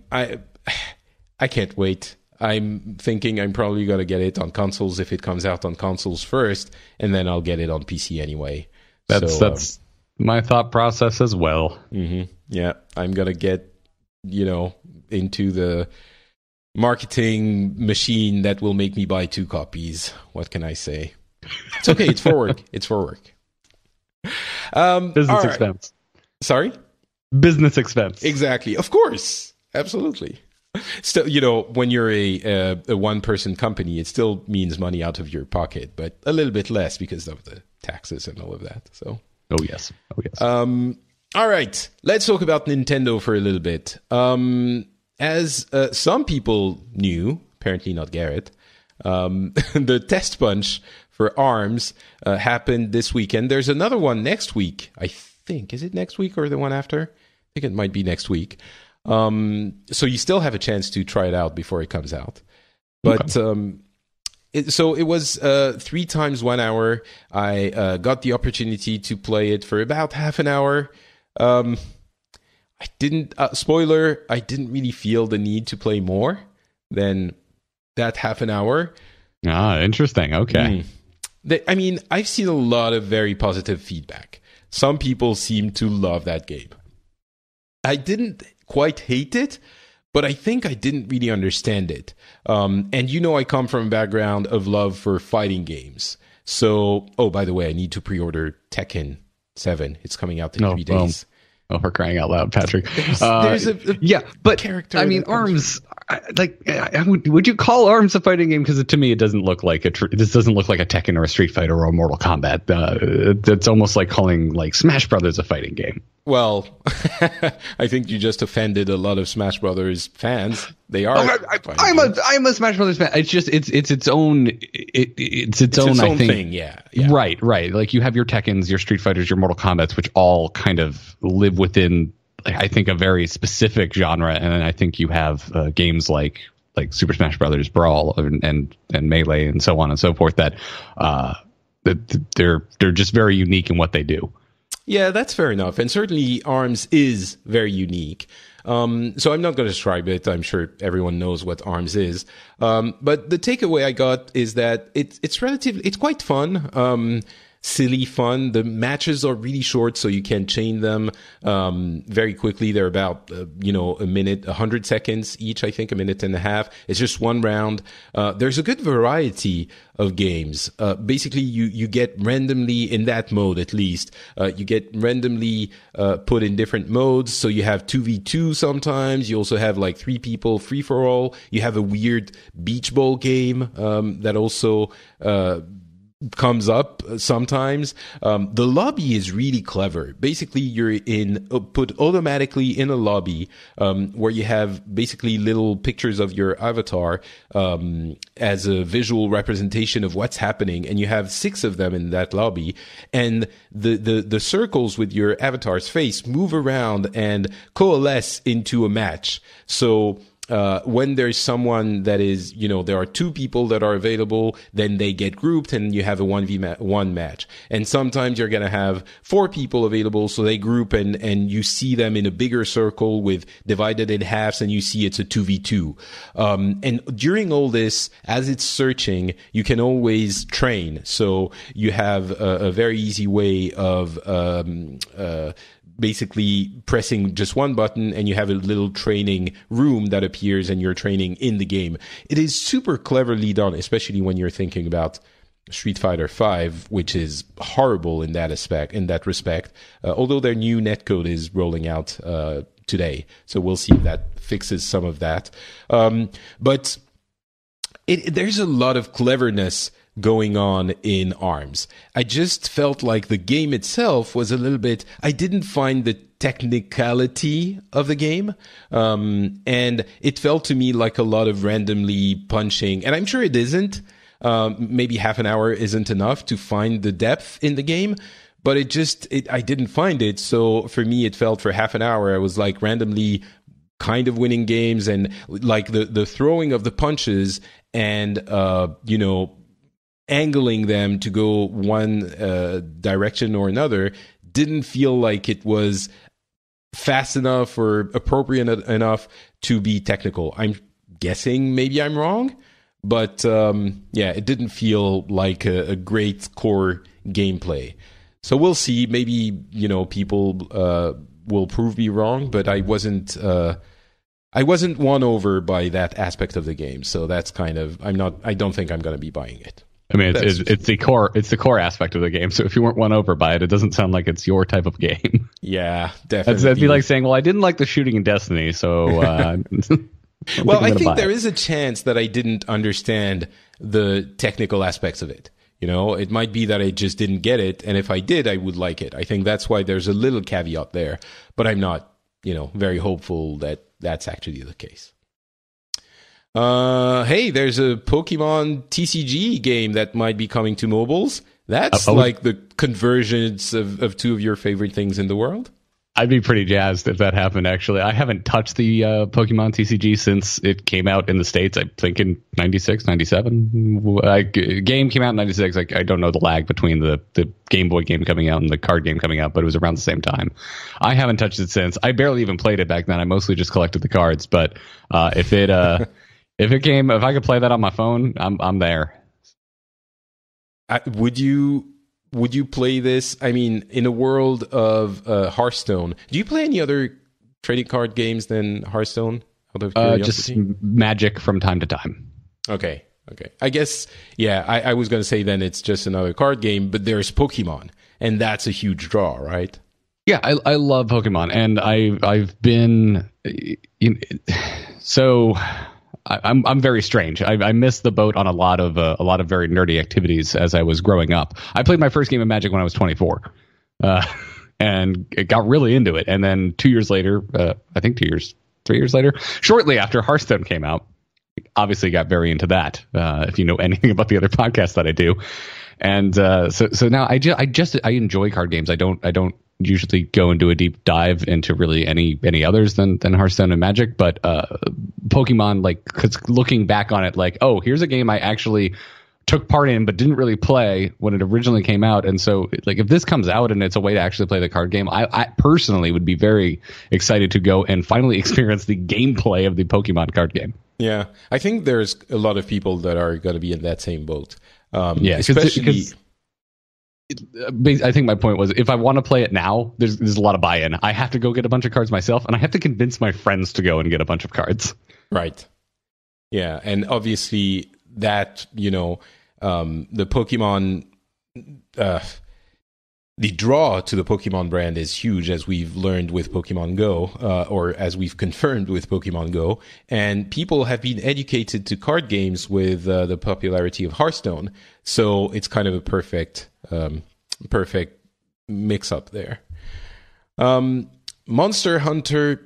can't wait. I'm thinking I'm probably going to get it on consoles if it comes out on consoles first, and then I'll get it on PC anyway. That's my thought process as well. Mm-hmm. Yeah, I'm going to get, into the marketing machine that will make me buy 2 copies. What can I say? It's okay. It's for work. It's for work. Business expense. Sorry? Business expense. Exactly. Of course. Absolutely. Still, when you're a one-person company, it still means money out of your pocket, but a little bit less because of the taxes and all of that. So. Oh yes. All right. Let's talk about Nintendo for a little bit. As some people knew, apparently not Garrett, The test punch for ARMS happened this weekend. There's another one next week, I think. Is it next week or the one after? I think it might be next week. So you still have a chance to try it out before it comes out. But so it was 3 times 1 hour. I got the opportunity to play it for about half an hour. I didn't, spoiler, I didn't really feel the need to play more than that half an hour. Ah, interesting. Okay. I mean, I've seen a lot of very positive feedback. Some people seem to love that game. I didn't quite hate it, but I think I didn't really understand it. And I come from a background of love for fighting games. So, by the way, I need to pre-order Tekken 7. It's coming out in 3 days. Oh, for crying out loud, Patrick. There's a character. I mean, ARMS. Would you call ARMS a fighting game? Because to me, it doesn't look like this doesn't look like a Tekken or a Street Fighter or a Mortal Kombat. It's almost like calling like Smash Brothers a fighting game. Well, I think you just offended a lot of Smash Brothers fans. They are. I'm a Smash Brothers fan. It's just it's its own. It's its own. I think thing. Yeah. Right. Like you have your Tekkens, your Street Fighters, your Mortal Kombats, which all kind of live within, I think, a very specific genre. And then I think you have games like Super Smash Brothers Brawl and Melee and so on and so forth that they're just very unique in what they do. Yeah, that's fair enough. And certainly ARMS is very unique. So I'm not going to describe it. I'm sure everyone knows what ARMS is. But the takeaway I got is that it's quite fun. Silly fun. The matches are really short, so you can chain them very quickly. They're about a minute, 100 seconds each. I think a minute and a half. It's just one round. There's a good variety of games. Basically, you get randomly in that mode, at least. You get randomly put in different modes. So you have 2v2 sometimes. You also have like 3 people free for all. You have a weird beach ball game that also comes up sometimes. The lobby is really clever. Basically, you're put automatically in a lobby where you have basically little pictures of your avatar as a visual representation of what's happening, and you have 6 of them in that lobby, and the circles with your avatar's face move around and coalesce into a match. So when there's someone that is, there are 2 people that are available, then they get grouped and you have a 1v1 match. And sometimes you're going to have 4 people available, so they group and you see them in a bigger circle with divided in halves, and you see it's a 2v2. And during all this, as it's searching, you can always train. So you have a very easy way of basically pressing just one button, and you have a little training room that appears, and you're training in the game. It is super cleverly done, especially when you're thinking about Street Fighter V, which is horrible in that respect. Although their new netcode is rolling out today, so we'll see if that fixes some of that. But there's a lot of cleverness going on in ARMS. I just felt like the game itself was a little bit, I didn't find the technicality of the game, and it felt to me like a lot of randomly punching, and I'm sure it isn't. Maybe half an hour isn't enough to find the depth in the game, but I didn't find it. So for me, it felt for half an hour, I was like randomly kind of winning games, and like the throwing of the punches and, angling them to go one direction or another didn't feel like it was fast enough or appropriate enough to be technical. I'm guessing maybe I'm wrong, but it didn't feel like a great core gameplay. So we'll see. Maybe people will prove me wrong, but I wasn't won over by that aspect of the game. So that's kind of I don't think I'm going to be buying it. I mean, it's the core aspect of the game. So if you weren't won over by it, it doesn't sound like it's your type of game. Yeah, definitely. That'd be like saying, well, I didn't like the shooting in Destiny, so. Well, I think there is a chance that I didn't understand the technical aspects of it. It might be that I just didn't get it, and if I did, I would like it. I think that's why there's a little caveat there, but I'm not, very hopeful that that's actually the case. Hey, there's a Pokemon TCG game that might be coming to mobiles. That's like the convergence of two of your favorite things in the world. I'd be pretty jazzed if that happened, actually. I haven't touched the Pokemon TCG since it came out in the States, I think in 96, 97. Game came out in 96. I don't know the lag between the Game Boy game coming out and the card game coming out, but it was around the same time. I haven't touched it since. I barely even played it back then. I mostly just collected the cards. But if I could play that on my phone, I'm there. Would you play this? I mean, in a world of Hearthstone, do you play any other trading card games than Hearthstone? Out of just Magic from time to time. Okay. I guess, yeah, I was going to say then it's just another card game, but there's Pokemon, and that's a huge draw, right? Yeah, I love Pokemon, and I've been... So... I'm very strange. I missed the boat on a lot of very nerdy activities as I was growing up. I played my first game of Magic when I was 24, and it got really into it. And then 2 years later, I think 3 years later, shortly after Hearthstone came out, obviously got very into that. If you know anything about the other podcasts that I do, and so now I enjoy card games. I don't usually go and do a deep dive into really any others than Hearthstone and Magic, but Pokemon, like, 'cause looking back on it, like, oh, here's a game I actually took part in but didn't really play when it originally came out. And so, like, if this comes out and it's a way to actually play the card game, I personally would be very excited to go and finally experience the gameplay of the Pokemon card game. Yeah, I think there's a lot of people that are going to be in that same boat. Especially... I think my point was, if I want to play it now, there's a lot of buy-in. I have to go get a bunch of cards myself, and I have to convince my friends to go and get a bunch of cards. Right. Yeah, and obviously that, the Pokemon, the draw to the Pokemon brand is huge, as we've learned with Pokemon Go, or as we've confirmed with Pokemon Go. And people have been educated to card games with the popularity of Hearthstone. So it's kind of a perfect mix-up there. Monster Hunter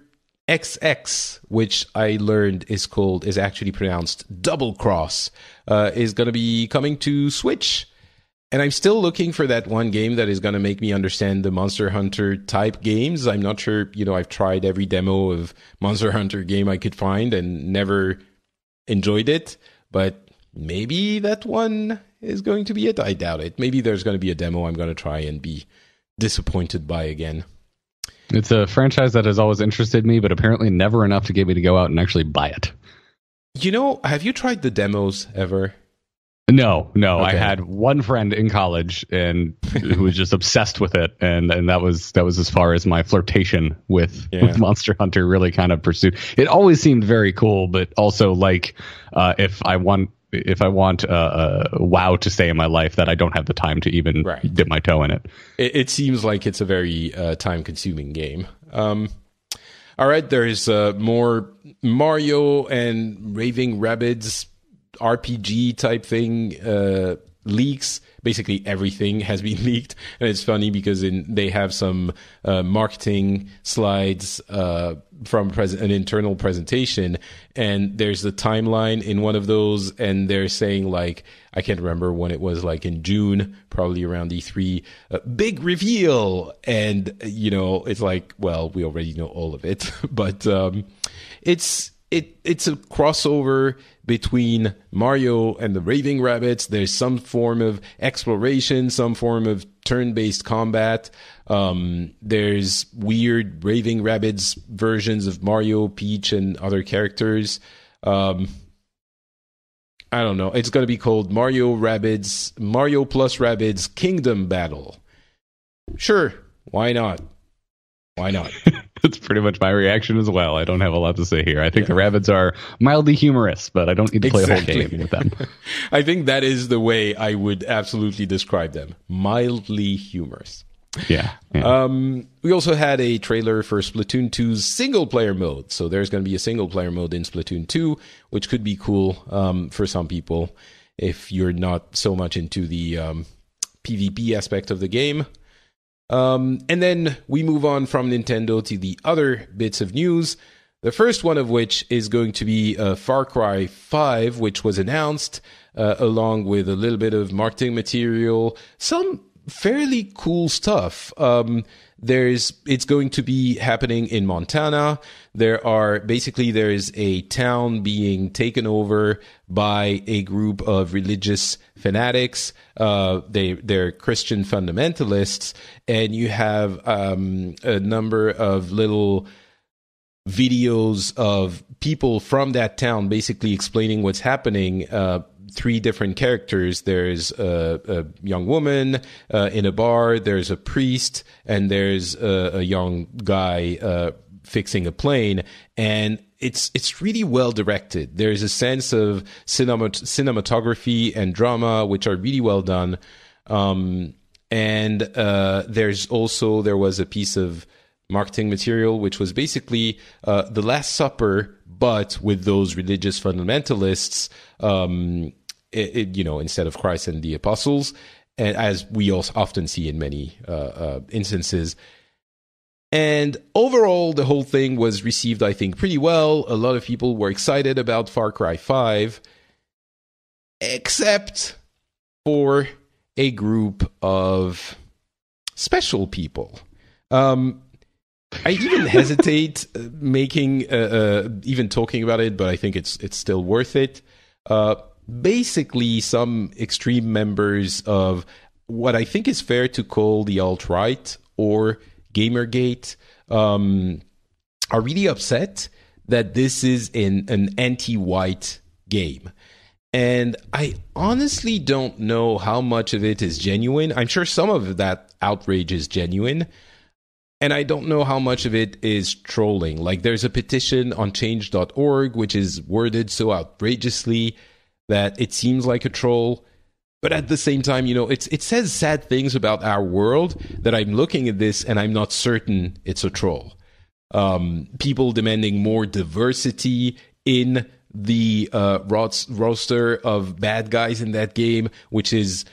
XX, which I learned is actually pronounced Double Cross, is going to be coming to Switch. And I'm still looking for that one game that is going to make me understand the Monster Hunter type games. I'm not sure, I've tried every demo of Monster Hunter game I could find and never enjoyed it. But maybe that one is going to be it. I doubt it. Maybe there's going to be a demo I'm going to try and be disappointed by again. It's a franchise that has always interested me, but apparently never enough to get me to go out and actually buy it. Have you tried the demos ever? No. Okay. I had one friend in college and who was just obsessed with it, and that was as far as my flirtation with Monster Hunter really kind of pursued. It always seemed very cool, but also like if I want WoW to stay in my life, that I don't have the time to even dip my toe in it. It seems like it's a very time-consuming game. All right, there's more Mario and Raving Rabbids RPG type thing leaks. Basically everything has been leaked, and it's funny because they have some marketing slides from an internal presentation, and there's the timeline in one of those, and they're saying, like, I can't remember when it was, like in June, probably around E3, big reveal, and it's like, well, we already know all of it, but it's a crossover between Mario and the Raving Rabbids. There's some form of exploration, some form of turn-based combat. There's weird Raving Rabbids versions of Mario, Peach, and other characters. I don't know. It's going to be called Mario plus Rabbids Kingdom Battle. Sure, why not? Why not? That's pretty much my reaction as well. I don't have a lot to say here. I think the Rabbids are mildly humorous, but I don't need to play a whole game with them. I think that is the way I would absolutely describe them. Mildly humorous. Yeah. We also had a trailer for Splatoon 2's single-player mode. So there's going to be a single-player mode in Splatoon 2, which could be cool for some people if you're not so much into the PvP aspect of the game. And then we move on from Nintendo to the other bits of news. The first one of which is going to be Far Cry 5, which was announced along with a little bit of marketing material, some fairly cool stuff. It's going to be happening in Montana. There's a town being taken over by a group of religious fanatics. They're Christian fundamentalists, and you have a number of little videos of people from that town basically explaining what's happening. 3 different characters. There's a young woman in a bar, there's a priest, and there's a young guy fixing a plane. And it's really well directed. There's a sense of cinematography and drama which are really well done. There was a piece of marketing material which was basically the Last Supper, but with those religious fundamentalists, instead of Christ and the apostles, and as we also often see in many instances. And overall, the whole thing was received, I think, pretty well. A lot of people were excited about Far Cry 5, except for a group of special people. I even hesitate even talking about it, but I think it's still worth it. Basically, some extreme members of what I think is fair to call the alt-right or Gamergate are really upset that this is an anti-white game. And I honestly don't know how much of it is genuine. I'm sure some of that outrage is genuine. And I don't know how much of it is trolling. Like, there's a petition on change.org, which is worded so outrageously that it seems like a troll. But at the same time, it says sad things about our world that I'm looking at this and I'm not certain it's a troll. People demanding more diversity in the roster of bad guys in that game, which is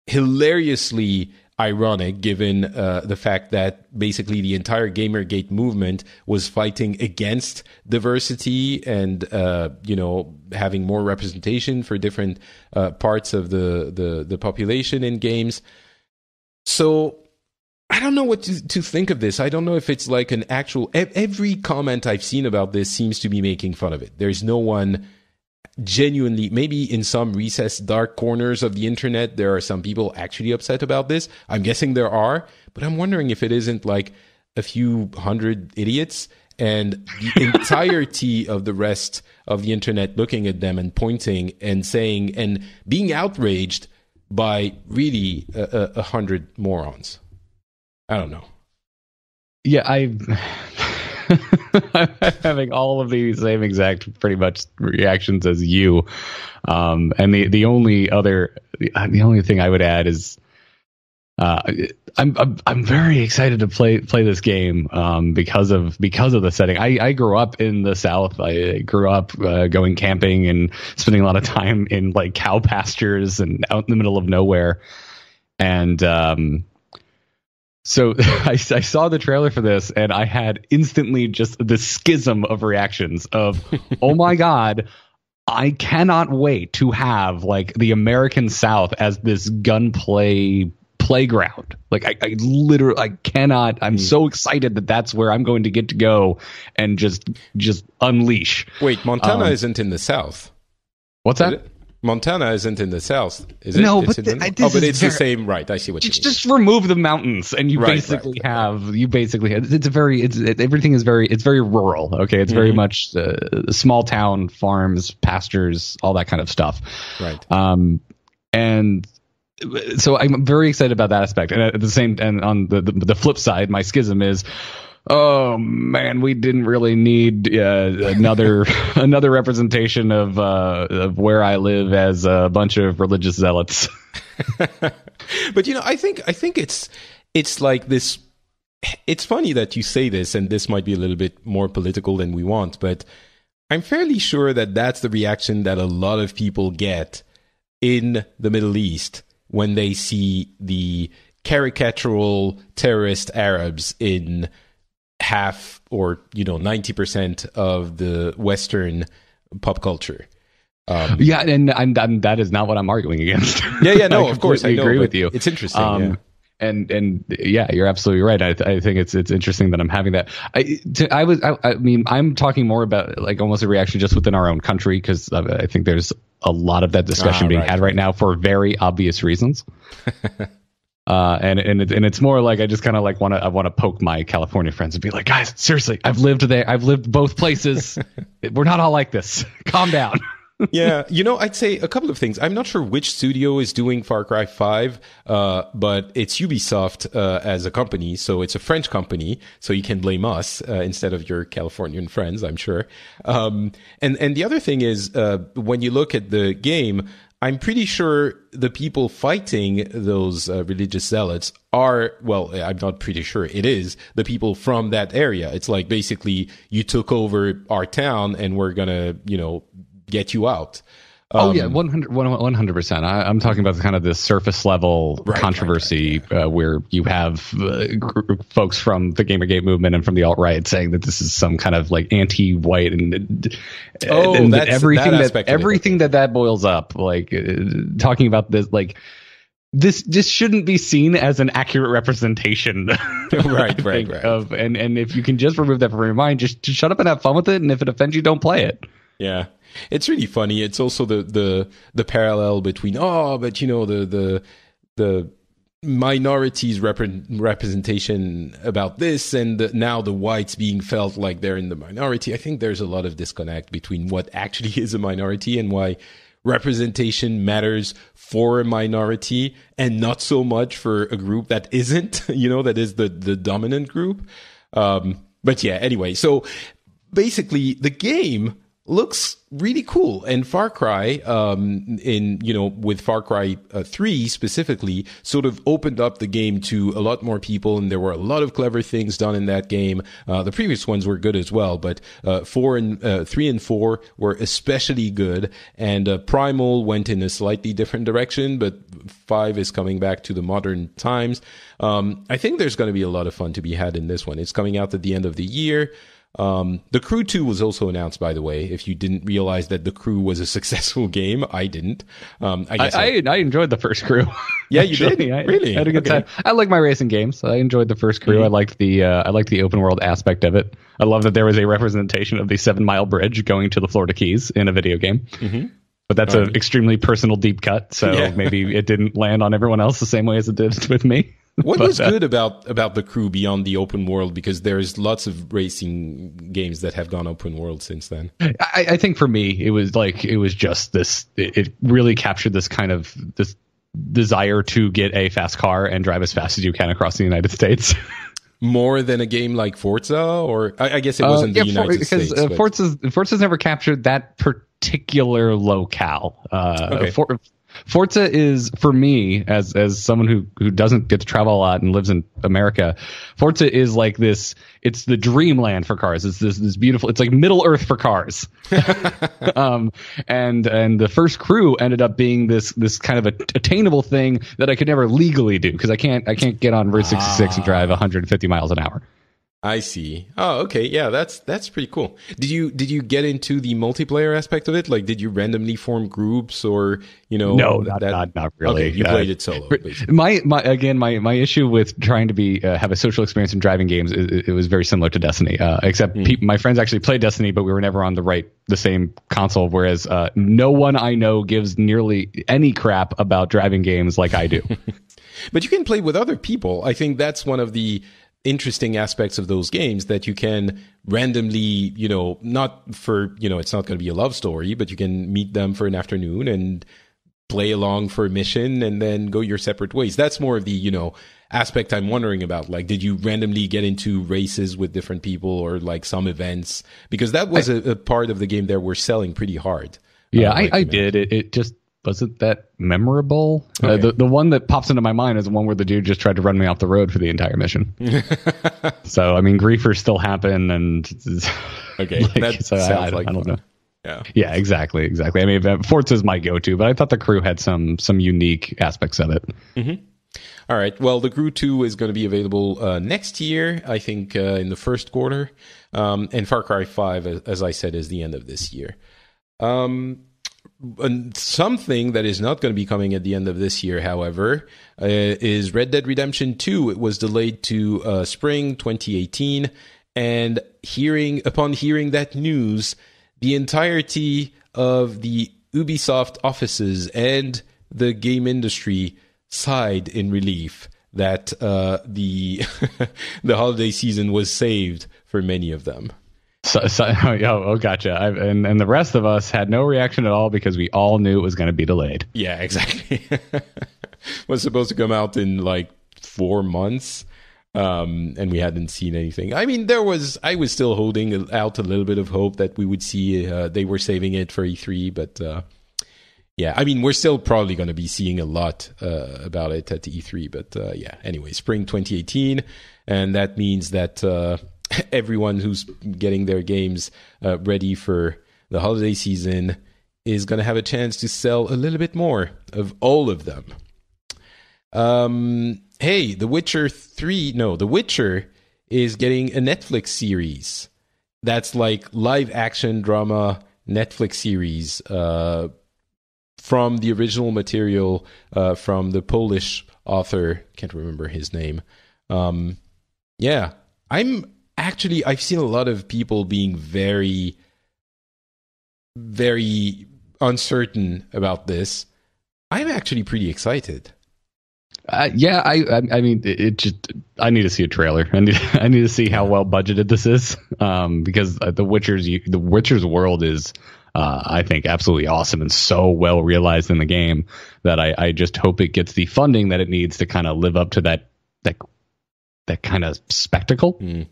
hilariously ironic given the fact that basically the entire Gamergate movement was fighting against diversity and having more representation for different parts of the population in games. So I don't know what to think of this. I don't know if it's like an actual... Every comment I've seen about this seems to be making fun of it. There's no one genuinely, maybe in some recessed dark corners of the internet, there are some people actually upset about this. I'm guessing there are, but I'm wondering if it isn't like a few hundred idiots and the entirety of the rest of the internet looking at them and pointing and saying and being outraged by really 100 morons. I don't know. Yeah, I'm having all of the same exact pretty much reactions as you. And the only thing I would add is I'm very excited to play this game because of the setting. I grew up in the South. I grew up going camping and spending a lot of time in like cow pastures and out in the middle of nowhere. And so I saw the trailer for this and I had instantly just the schism of reactions of, oh my God, I cannot wait to have like the American South as this gunplay playground. Like I literally, I cannot, I'm so excited that that's where I'm going to get to go and just unleash. Wait, Montana isn't in the South. What's that? Montana isn't in the South, is it? No, but it's the same, right? I see what you mean. Just remove the mountains, and you basically have. It's very rural. Okay, it's very much small town farms, pastures, all that kind of stuff. Right. And so I'm very excited about that aspect. And at the same, and on the flip side, my schism is, oh man, we didn't really need another representation of where I live as a bunch of religious zealots. But I think it's like this. It's funny that you say this, and this might be a little bit more political than we want, but I'm fairly sure that that's the reaction that a lot of people get in the Middle East when they see the caricatural terrorist Arabs in half or 90% of the Western pop culture. Yeah, and that is not what I'm arguing against. Yeah, no, of course, I agree with you. It's interesting. And yeah, you're absolutely right. I think it's interesting that I'm having that. I mean, I'm talking more about like almost a reaction just within our own country, because I think there's a lot of that discussion being had right now for very obvious reasons. And it's more like I just kind of like want to poke my California friends and be like, guys, seriously, I've lived there. I've lived both places. We're not all like this. Calm down. Yeah, I'd say a couple of things. I'm not sure which studio is doing Far Cry 5, but it's Ubisoft as a company, so it's a French company, so you can blame us instead of your Californian friends, I'm sure. And the other thing is, when you look at the game, I'm pretty sure the people fighting those religious zealots are, well, I'm not pretty sure, it is the people from that area. It's like basically you took over our town and we're gonna, get you out. Oh yeah, 100%. I'm talking about kind of this surface level controversy where you have folks from the Gamergate movement and from the alt-right saying that this is some kind of like anti-white and everything that boils up, like talking about this, like this shouldn't be seen as an accurate representation right. of and if you can just remove that from your mind, just shut up and have fun with it, and if it offends you, don't play it. Yeah. It's really funny. It's also the parallel between the minorities representation about this and now the whites being felt like they're in the minority. I think there's a lot of disconnect between what actually is a minority and why representation matters for a minority and not so much for a group that isn't, that is the dominant group. But yeah, anyway, so basically the game looks really cool, and Far Cry, with Far Cry 3 specifically, sort of opened up the game to a lot more people, and there were a lot of clever things done in that game. The previous ones were good as well, but 3 and 4 were especially good, and Primal went in a slightly different direction, but 5 is coming back to the modern times. I think there's going to be a lot of fun to be had in this one. It's coming out at the end of the year. The Crew 2 was also announced, by the way. If you didn't realize that The Crew was a successful game, I didn't. I enjoyed the first Crew. Yeah, you did? Really? I had a good time. I like my racing games. I enjoyed the first Crew. Mm-hmm. I liked the open world aspect of it. I love that there was a representation of the 7 Mile Bridge going to the Florida Keys in a video game. Mm-hmm. But that's an extremely personal deep cut, so maybe it didn't land on everyone else the same way as it did with me. What was good about the Crew beyond the open world? Because there's lots of racing games that have gone open world since then. I think for me, it was just this. It really captured this kind of this desire to get a fast car and drive as fast as you can across the United States. More than a game like Forza, or I guess it wasn't the United States. Because Forza's never captured that particular locale. Forza is, for me, as someone who doesn't get to travel a lot and lives in America, Forza is like this. It's the dreamland for cars. It's this beautiful. It's like Middle Earth for cars. And the first Crew ended up being this kind of attainable thing that I could never legally do because I can't get on Route 66 and drive 150 miles an hour. I see. Oh, okay. Yeah, that's pretty cool. Did you get into the multiplayer aspect of it? Like, did you randomly form groups, or No, not really. Okay, you played it solo. Basically. My issue with trying to have a social experience in driving games, it was very similar to Destiny, except my friends actually play Destiny, but we were never on the same console. Whereas no one I know gives nearly any crap about driving games like I do. But you can play with other people. I think that's one of the interesting aspects of those games, that you can randomly, not for, it's not going to be a love story, but you can meet them for an afternoon and play along for a mission and then go your separate ways. That's more of the, aspect I'm wondering about. Like, did you randomly get into races with different people or like some events? Because that was a part of the game that we're selling pretty hard. Yeah, I did. It just wasn't that memorable. Okay. The one that pops into my mind is the one where the dude just tried to run me off the road for the entire mission. So, I mean, griefers still happen, and okay, that sounds I don't know. Yeah, exactly. I mean, Forza is my go-to, but I thought the Crew had some unique aspects of it. Mm-hmm. All right. Well, The Crew 2 is going to be available next year, I think, in the first quarter. And Far Cry 5, as I said, is the end of this year. And something that is not going to be coming at the end of this year, however, is Red Dead Redemption 2. It was delayed to spring 2018. And upon hearing that news, the entirety of the Ubisoft offices and the game industry sighed in relief that the the holiday season was saved for many of them. Gotcha. And the rest of us had no reaction at all because we all knew it was going to be delayed. Yeah, exactly. Was supposed to come out in like 4 months, and we hadn't seen anything. I mean, I was still holding out a little bit of hope that we would see they were saving it for E3, but yeah, I mean, we're still probably going to be seeing a lot about it at E3, but yeah, anyway, spring 2018, and that means that everyone who's getting their games ready for the holiday season is going to have a chance to sell a little bit more of all of them. Hey, The Witcher is getting a Netflix series. That's like live action drama Netflix series from the original material from the Polish author. Can't remember his name. Yeah, I've seen a lot of people being very, very uncertain about this. I'm actually pretty excited. Yeah, I mean, I need to see a trailer. I need to see how well budgeted this is, because the Witcher's world is, I think, absolutely awesome and so well realized in the game that I just hope it gets the funding that it needs to kind of live up to that kind of spectacle. Mm.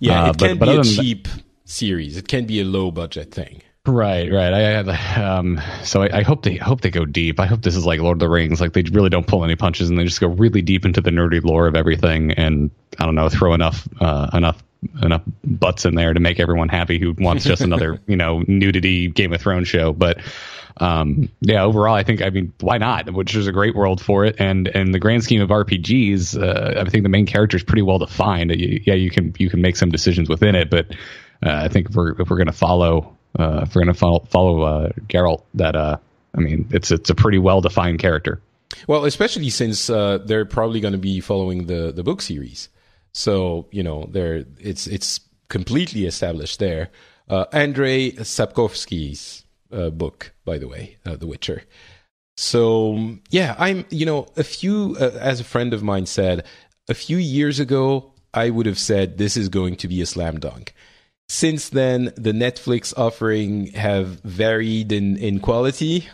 Yeah, it can't be a cheap series. It can be a low budget thing. Right. So I hope they go deep. I hope this is like Lord of the Rings. Like they really don't pull any punches and they just go really deep into the nerdy lore of everything. And I don't know, throw enough butts in there to make everyone happy who wants just another nudity Game of Thrones show. But yeah, overall, I mean, why not? Which is a great world for it. And in the grand scheme of RPGs, I think the main character is pretty well defined. Yeah, you can make some decisions within it, but I think if we're going to follow Garrett, that I mean, it's a pretty well defined character. Well, especially since they're probably going to be following the book series, so it's completely established there. Andrzej Sapkowski's book, by the way, The Witcher. So yeah, as a friend of mine said, a few years ago, I would have said this is going to be a slam dunk. Since then, the Netflix offering have varied in quality,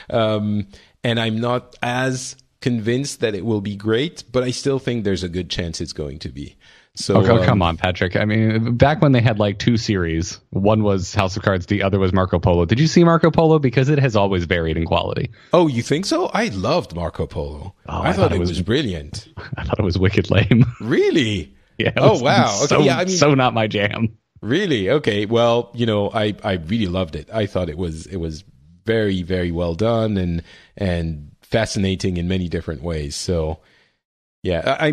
and I'm not as convinced that it will be great, but I still think there's a good chance it's going to be. So come on, Patrick. I mean, back when they had like two series, one was House of Cards, the other was Marco Polo. Did you see Marco Polo? Because it has always varied in quality. Oh, you think so? I loved Marco Polo. Oh, I thought it was brilliant. I thought it was wicked lame. Really? Yeah. Oh, wow. Okay, yeah, I mean, so not my jam. Really? Okay. Well, I really loved it. I thought it was very, very well done and fascinating in many different ways. So, yeah, I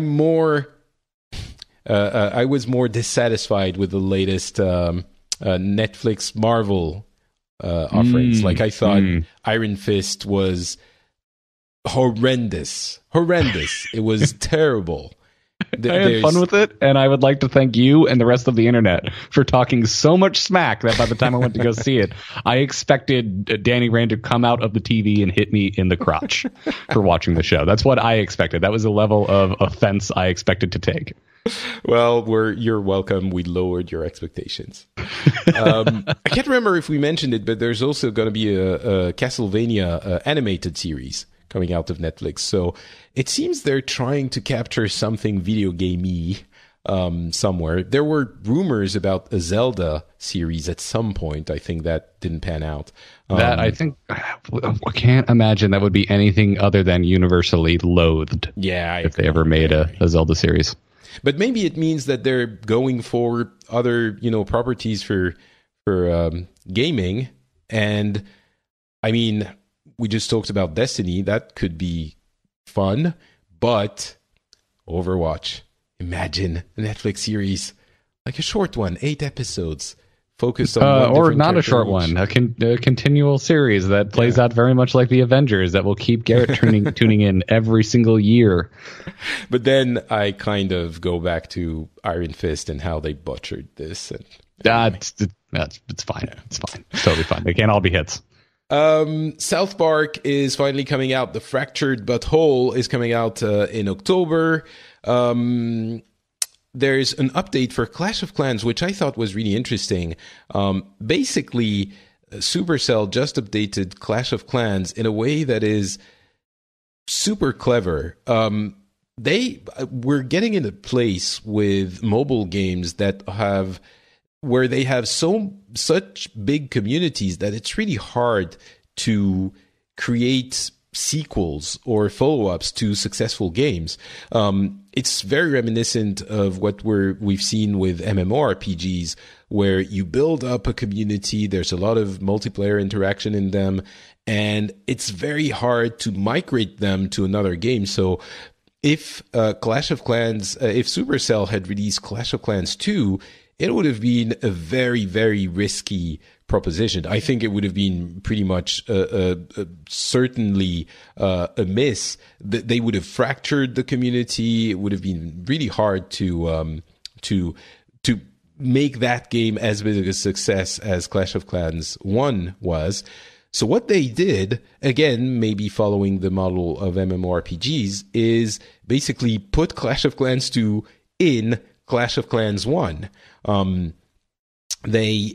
was more dissatisfied with the latest Netflix Marvel offerings. Like I thought Iron Fist was horrendous. It was terrible. I had fun with it, and I would like to thank you and the rest of the internet for talking so much smack that by the time I went to go see it, I expected Danny Rand to come out of the TV and hit me in the crotch for watching the show. That's what I expected. That was the level of offense I expected to take. Well, you're welcome. We lowered your expectations. I can't remember if we mentioned it, but there's also going to be a Castlevania animated series coming out of Netflix. So it seems they're trying to capture something video gamey somewhere. There were rumors about a Zelda series at some point. I think that didn't pan out. I can't imagine that would be anything other than universally loathed. Yeah, if they ever made a Zelda series. But maybe it means that they're going for other, properties for gaming. And I mean, we just talked about Destiny. That could be fun. But Overwatch, imagine a Netflix series, like a short one, 8 episodes, focused on or not a short one, a continual series that plays out very much like the Avengers that will keep Garrett tuning in every single year. But then I kind of go back to Iron Fist and how they butchered this. And it's fine. Yeah. It's fine. It's totally fine. They can't all be hits. South Park is finally coming out. The Fractured But Whole is coming out in October. There's an update for Clash of Clans, which I thought was really interesting. Basically, Supercell just updated Clash of Clans in a way that is super clever. We're getting in a place with mobile games where they have such big communities that it's really hard to create sequels or follow-ups to successful games. It's very reminiscent of what we've seen with MMORPGs, where you build up a community, there's a lot of multiplayer interaction in them, and it's very hard to migrate them to another game. So if Clash of Clans, if Supercell had released Clash of Clans 2, it would have been a very, very risky proposition. I think it would have been pretty much certainly a miss. They would have fractured the community. It would have been really hard to make that game as big a success as Clash of Clans 1 was. So what they did, again, maybe following the model of MMORPGs, is basically put Clash of Clans 2 in Clash of Clans 1. They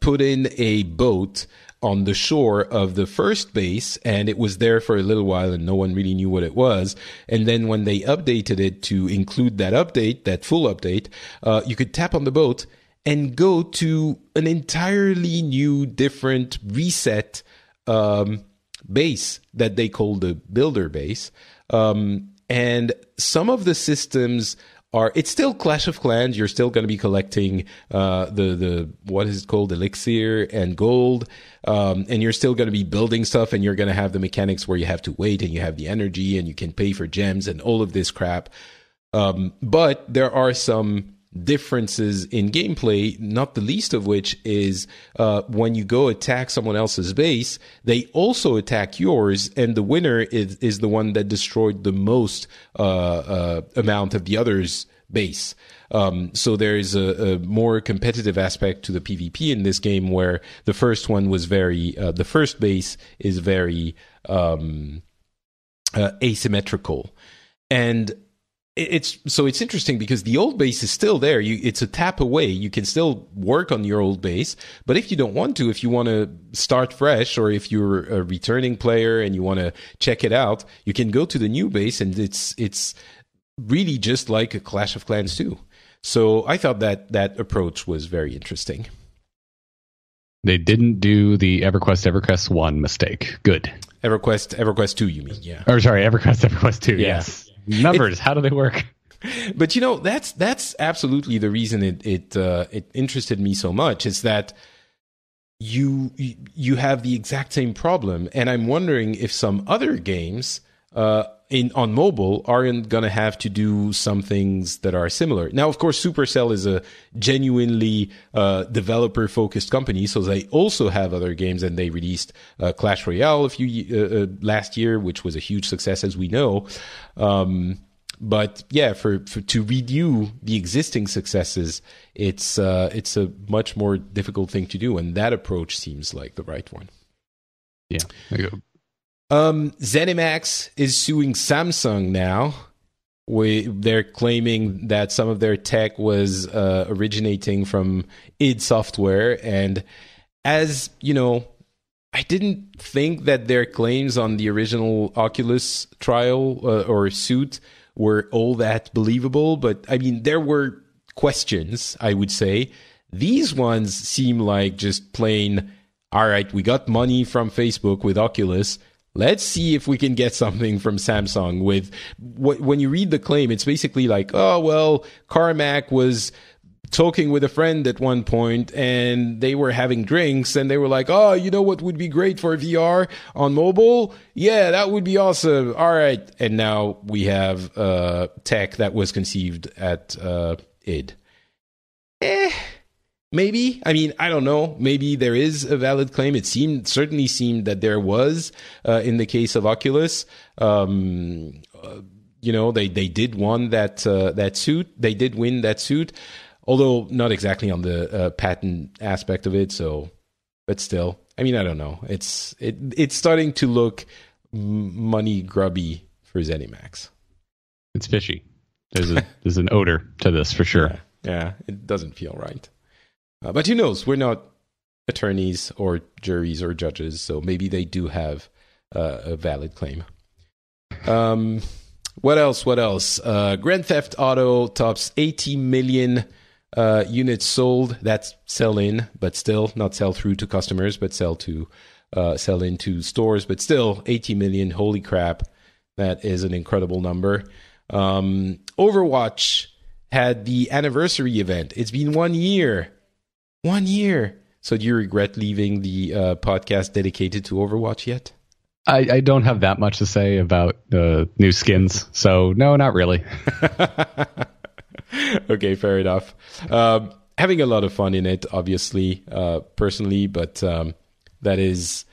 put in a boat on the shore of the first base, and it was there for a little while, and no one really knew what it was. And then when they updated it to include that update, that full update, you could tap on the boat and go to an entirely new, different, reset base that they call the builder base. And some of the systems it's still Clash of Clans. You're still going to be collecting the what is it called, elixir and gold, and you're still going to be building stuff, and you're going to have the mechanics where you have to wait and you have the energy and you can pay for gems and all of this crap. But there are some differences in gameplay, not the least of which is when you go attack someone else's base, they also attack yours, and the winner is the one that destroyed the most amount of the other's base. So there's a more competitive aspect to the PvP in this game, where the first one was the first base is very asymmetrical. And it's interesting because the old base is still there. It's a tap away. You can still work on your old base, but if you don't want to, if you want to start fresh, or if you're a returning player and you want to check it out, you can go to the new base, and it's really just like a Clash of Clans 2. So I thought that approach was very interesting. They didn't do the EverQuest 1 mistake. Good. EverQuest 2, you mean? Yeah. Or sorry, EverQuest 2. Yeah. Yes. Numbers, how do they work? But that's absolutely the reason it interested me so much, is that you have the exact same problem, and I'm wondering if some other games on mobile aren't going to have to do some things that are similar. Now, of course, Supercell is a genuinely developer-focused company, so they also have other games, and they released Clash Royale last year, which was a huge success, as we know. But yeah, to redo the existing successes, it's a much more difficult thing to do, and that approach seems like the right one. Yeah. There you go. ZeniMax is suing Samsung now. They're claiming that some of their tech was originating from id Software, and as you know, I didn't think that their claims on the original Oculus trial or suit were all that believable, but I mean, there were questions, I would say. These ones seem like just plain, all right, we got money from Facebook with Oculus, let's see if we can get something from Samsung. When you read the claim, it's basically like, oh, well, Carmack was talking with a friend at one point, and they were having drinks, and they were like, "Oh, you know what would be great for VR on mobile? Yeah, that would be awesome. All right." And now we have tech that was conceived at id. Maybe. I mean, I don't know. Maybe there is a valid claim. It certainly seemed that there was in the case of Oculus. They did win that suit. They did win that suit, although not exactly on the patent aspect of it. So, but still, I mean, I don't know. It's starting to look money grubby for ZeniMax. It's fishy. There's an odor to this for sure. Yeah, it doesn't feel right. But who knows? We're not attorneys or juries or judges, so maybe they do have a valid claim. What else? Grand Theft Auto tops 80 million units sold. That's sell-in, but still not sell-through to customers, but sell-in to stores. But still, 80 million. Holy crap. That is an incredible number. Overwatch had the anniversary event. It's been 1 year. 1 year. So do you regret leaving the podcast dedicated to Overwatch yet? I don't have that much to say about new skins. So no, not really. Okay, fair enough. Having a lot of fun in it, obviously, personally, but that is,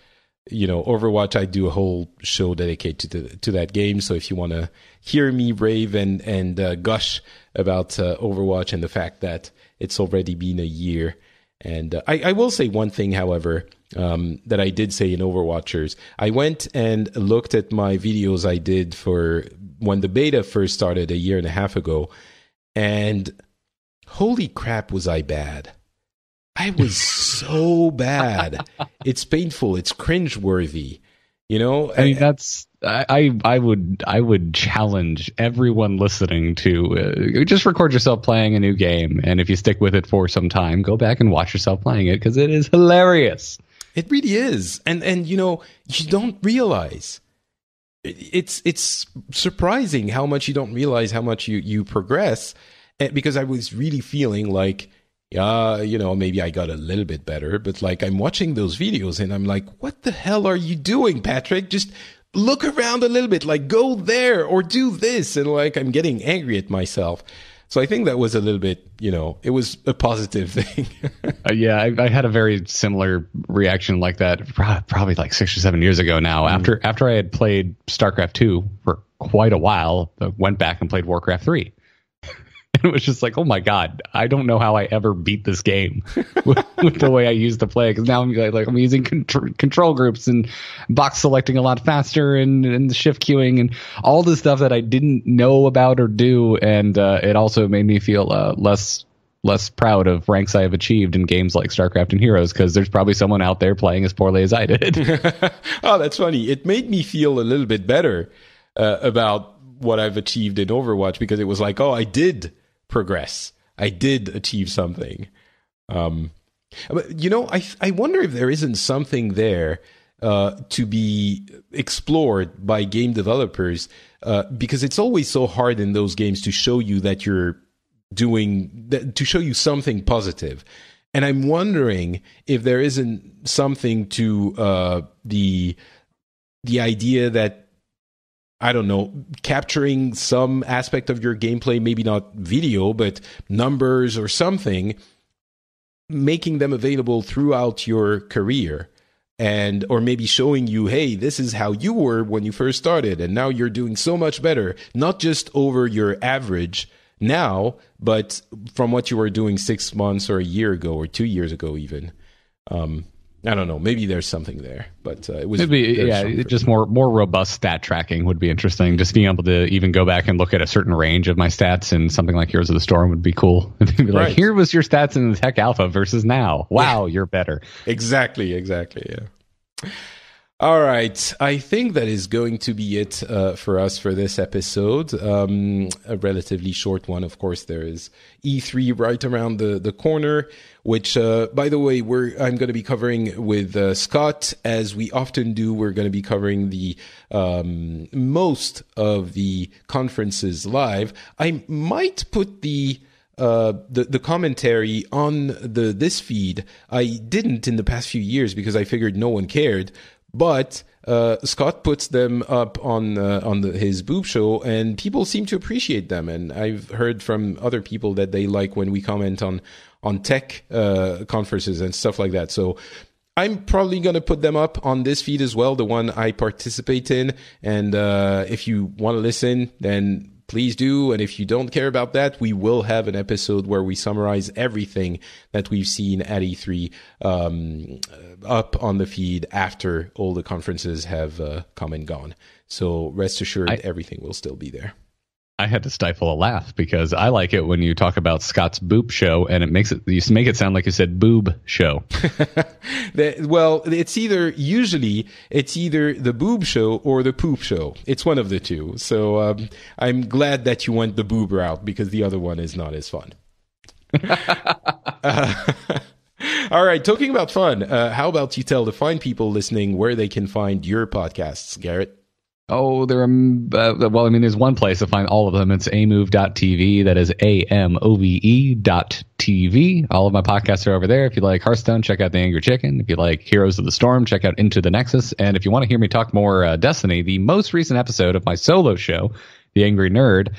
Overwatch, I do a whole show dedicated to that game. So if you want to hear me rave and gush about Overwatch and the fact that it's already been a year. And I will say one thing, however, that I did say in Overwatchers. I went and looked at my videos I did for when the beta first started a year and a half ago. And holy crap, was I bad. I was so bad. It's painful. It's cringeworthy. I mean, that's I would challenge everyone listening to just record yourself playing a new game, and if you stick with it for some time, go back and watch yourself playing it because it is hilarious. It really is, and you don't realize it's surprising how much you don't realize how much you progress, because I was really feeling like, maybe I got a little bit better, but like I'm watching those videos and I'm like, what the hell are you doing, Patrick? Just look around a little bit, like go there or do this. And like, I'm getting angry at myself. So I think that was a little bit, it was a positive thing. Yeah, I had a very similar reaction like that probably like 6 or 7 years ago now. After I had played StarCraft 2 for quite a while, I went back and played Warcraft 3. It was just like, oh my God, I don't know how I ever beat this game with the way I used to play. Because now I'm using control groups and box selecting a lot faster and the shift queuing and all the stuff that I didn't know about or do. And it also made me feel less proud of ranks I have achieved in games like StarCraft and Heroes, because there's probably someone out there playing as poorly as I did. Oh, that's funny. It made me feel a little bit better about what I've achieved in Overwatch, because it was like, oh, I did progress. I did achieve something. But I wonder if there isn't something there to be explored by game developers, because it's always so hard in those games to show you that you're to show you something positive. And I'm wondering if there isn't something to the idea that, I don't know, capturing some aspect of your gameplay, maybe not video, but numbers or something, making them available throughout your career, or maybe showing you, hey, this is how you were when you first started, and now you're doing so much better, not just over your average now, but from what you were doing 6 months or a year ago or 2 years ago even. I don't know. Maybe there's something there, but it was just more robust stat tracking would be interesting. Just being able to even go back and look at a certain range of my stats, and something like Heroes of the Storm would be cool. Be like, right. Here was your stats in the tech alpha versus now. Wow, you're better. Exactly. Yeah. All right. I think that is going to be it for us for this episode. A relatively short one. Of course, there is E3 right around the corner, which, by the way, I'm going to be covering with Scott, as we often do. We're going to be covering the most of the conferences live. I might put the the commentary on this feed. I didn't in the past few years because I figured no one cared. But Scott puts them up on his boob show, and people seem to appreciate them. And I've heard from other people that they like when we comment on tech conferences and stuff like that. So I'm probably going to put them up on this feed as well, the one I participate in. And if you want to listen, then please do. And if you don't care about that, we will have an episode where we summarize everything that we've seen at E3 up on the feed after all the conferences have come and gone. So rest assured, everything will still be there. I had to stifle a laugh because I like it when you talk about Scott's boob show, and you make it sound like you said boob show. Well, it's either the boob show or the poop show. It's one of the two. So I'm glad that you went the boob route because the other one is not as fun. All right, talking about fun, how about you tell the fine people listening where they can find your podcasts, Garrett? Oh, there's one place to find all of them. It's amove.tv. That is AMOVE.tv. All of my podcasts are over there. If you like Hearthstone, check out The Angry Chicken. If you like Heroes of the Storm, check out Into the Nexus. And if you want to hear me talk more Destiny, the most recent episode of my solo show, The Angry Nerd,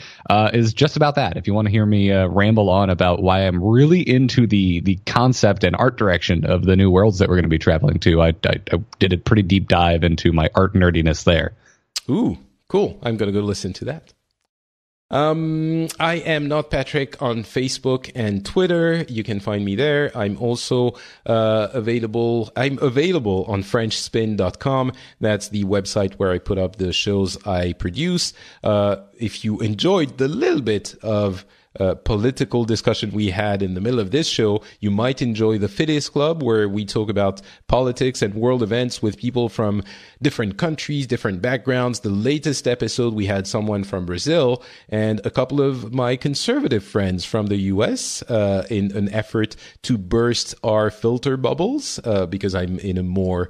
is just about that. If you want to hear me ramble on about why I'm really into the concept and art direction of the new worlds that we're going to be traveling to, I did a pretty deep dive into my art nerdiness there. Ooh, cool. I'm going to go listen to that. I am Not Patrick on Facebook and Twitter. You can find me there. I'm also available. I'm available on FrenchSpin.com. That's the website where I put up the shows I produce. If you enjoyed the little bit of political discussion we had in the middle of this show, you might enjoy the Fittest Club, where we talk about politics and world events with people from different countries, different backgrounds. The latest episode, we had someone from Brazil and a couple of my conservative friends from the US in an effort to burst our filter bubbles, because I'm in a more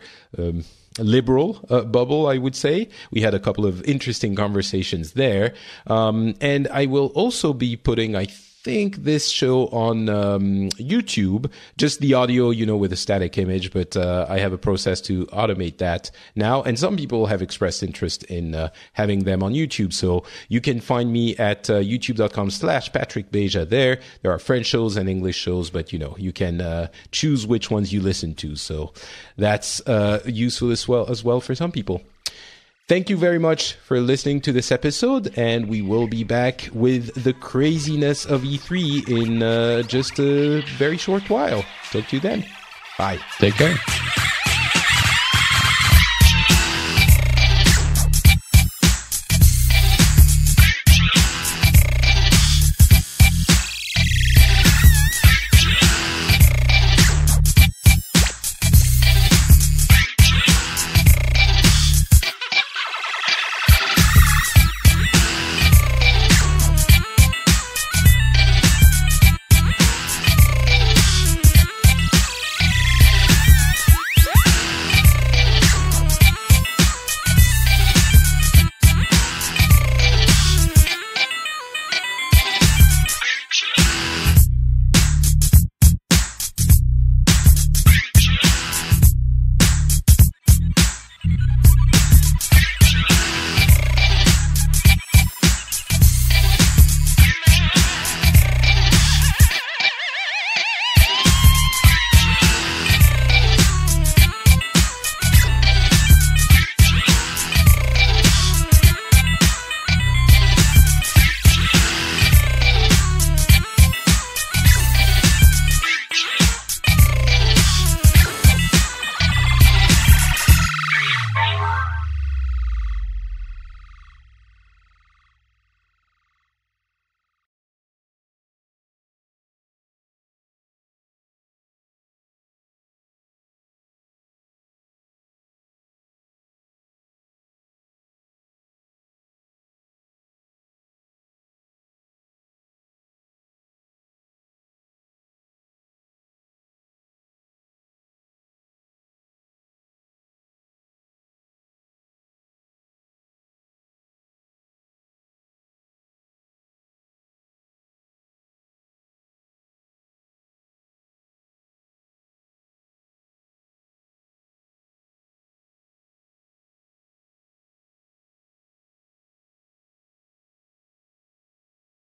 liberal bubble, I would say. We had a couple of interesting conversations there. And I will also be putting, I think, this show on YouTube, just the audio, with a static image, but I have a process to automate that now. And some people have expressed interest in having them on YouTube. So you can find me at youtube.com/Patrick Beja there. There are French shows and English shows, but you can choose which ones you listen to. So that's useful as well for some people. Thank you very much for listening to this episode, and we will be back with the craziness of E3 in just a very short while. Talk to you then. Bye. Take care.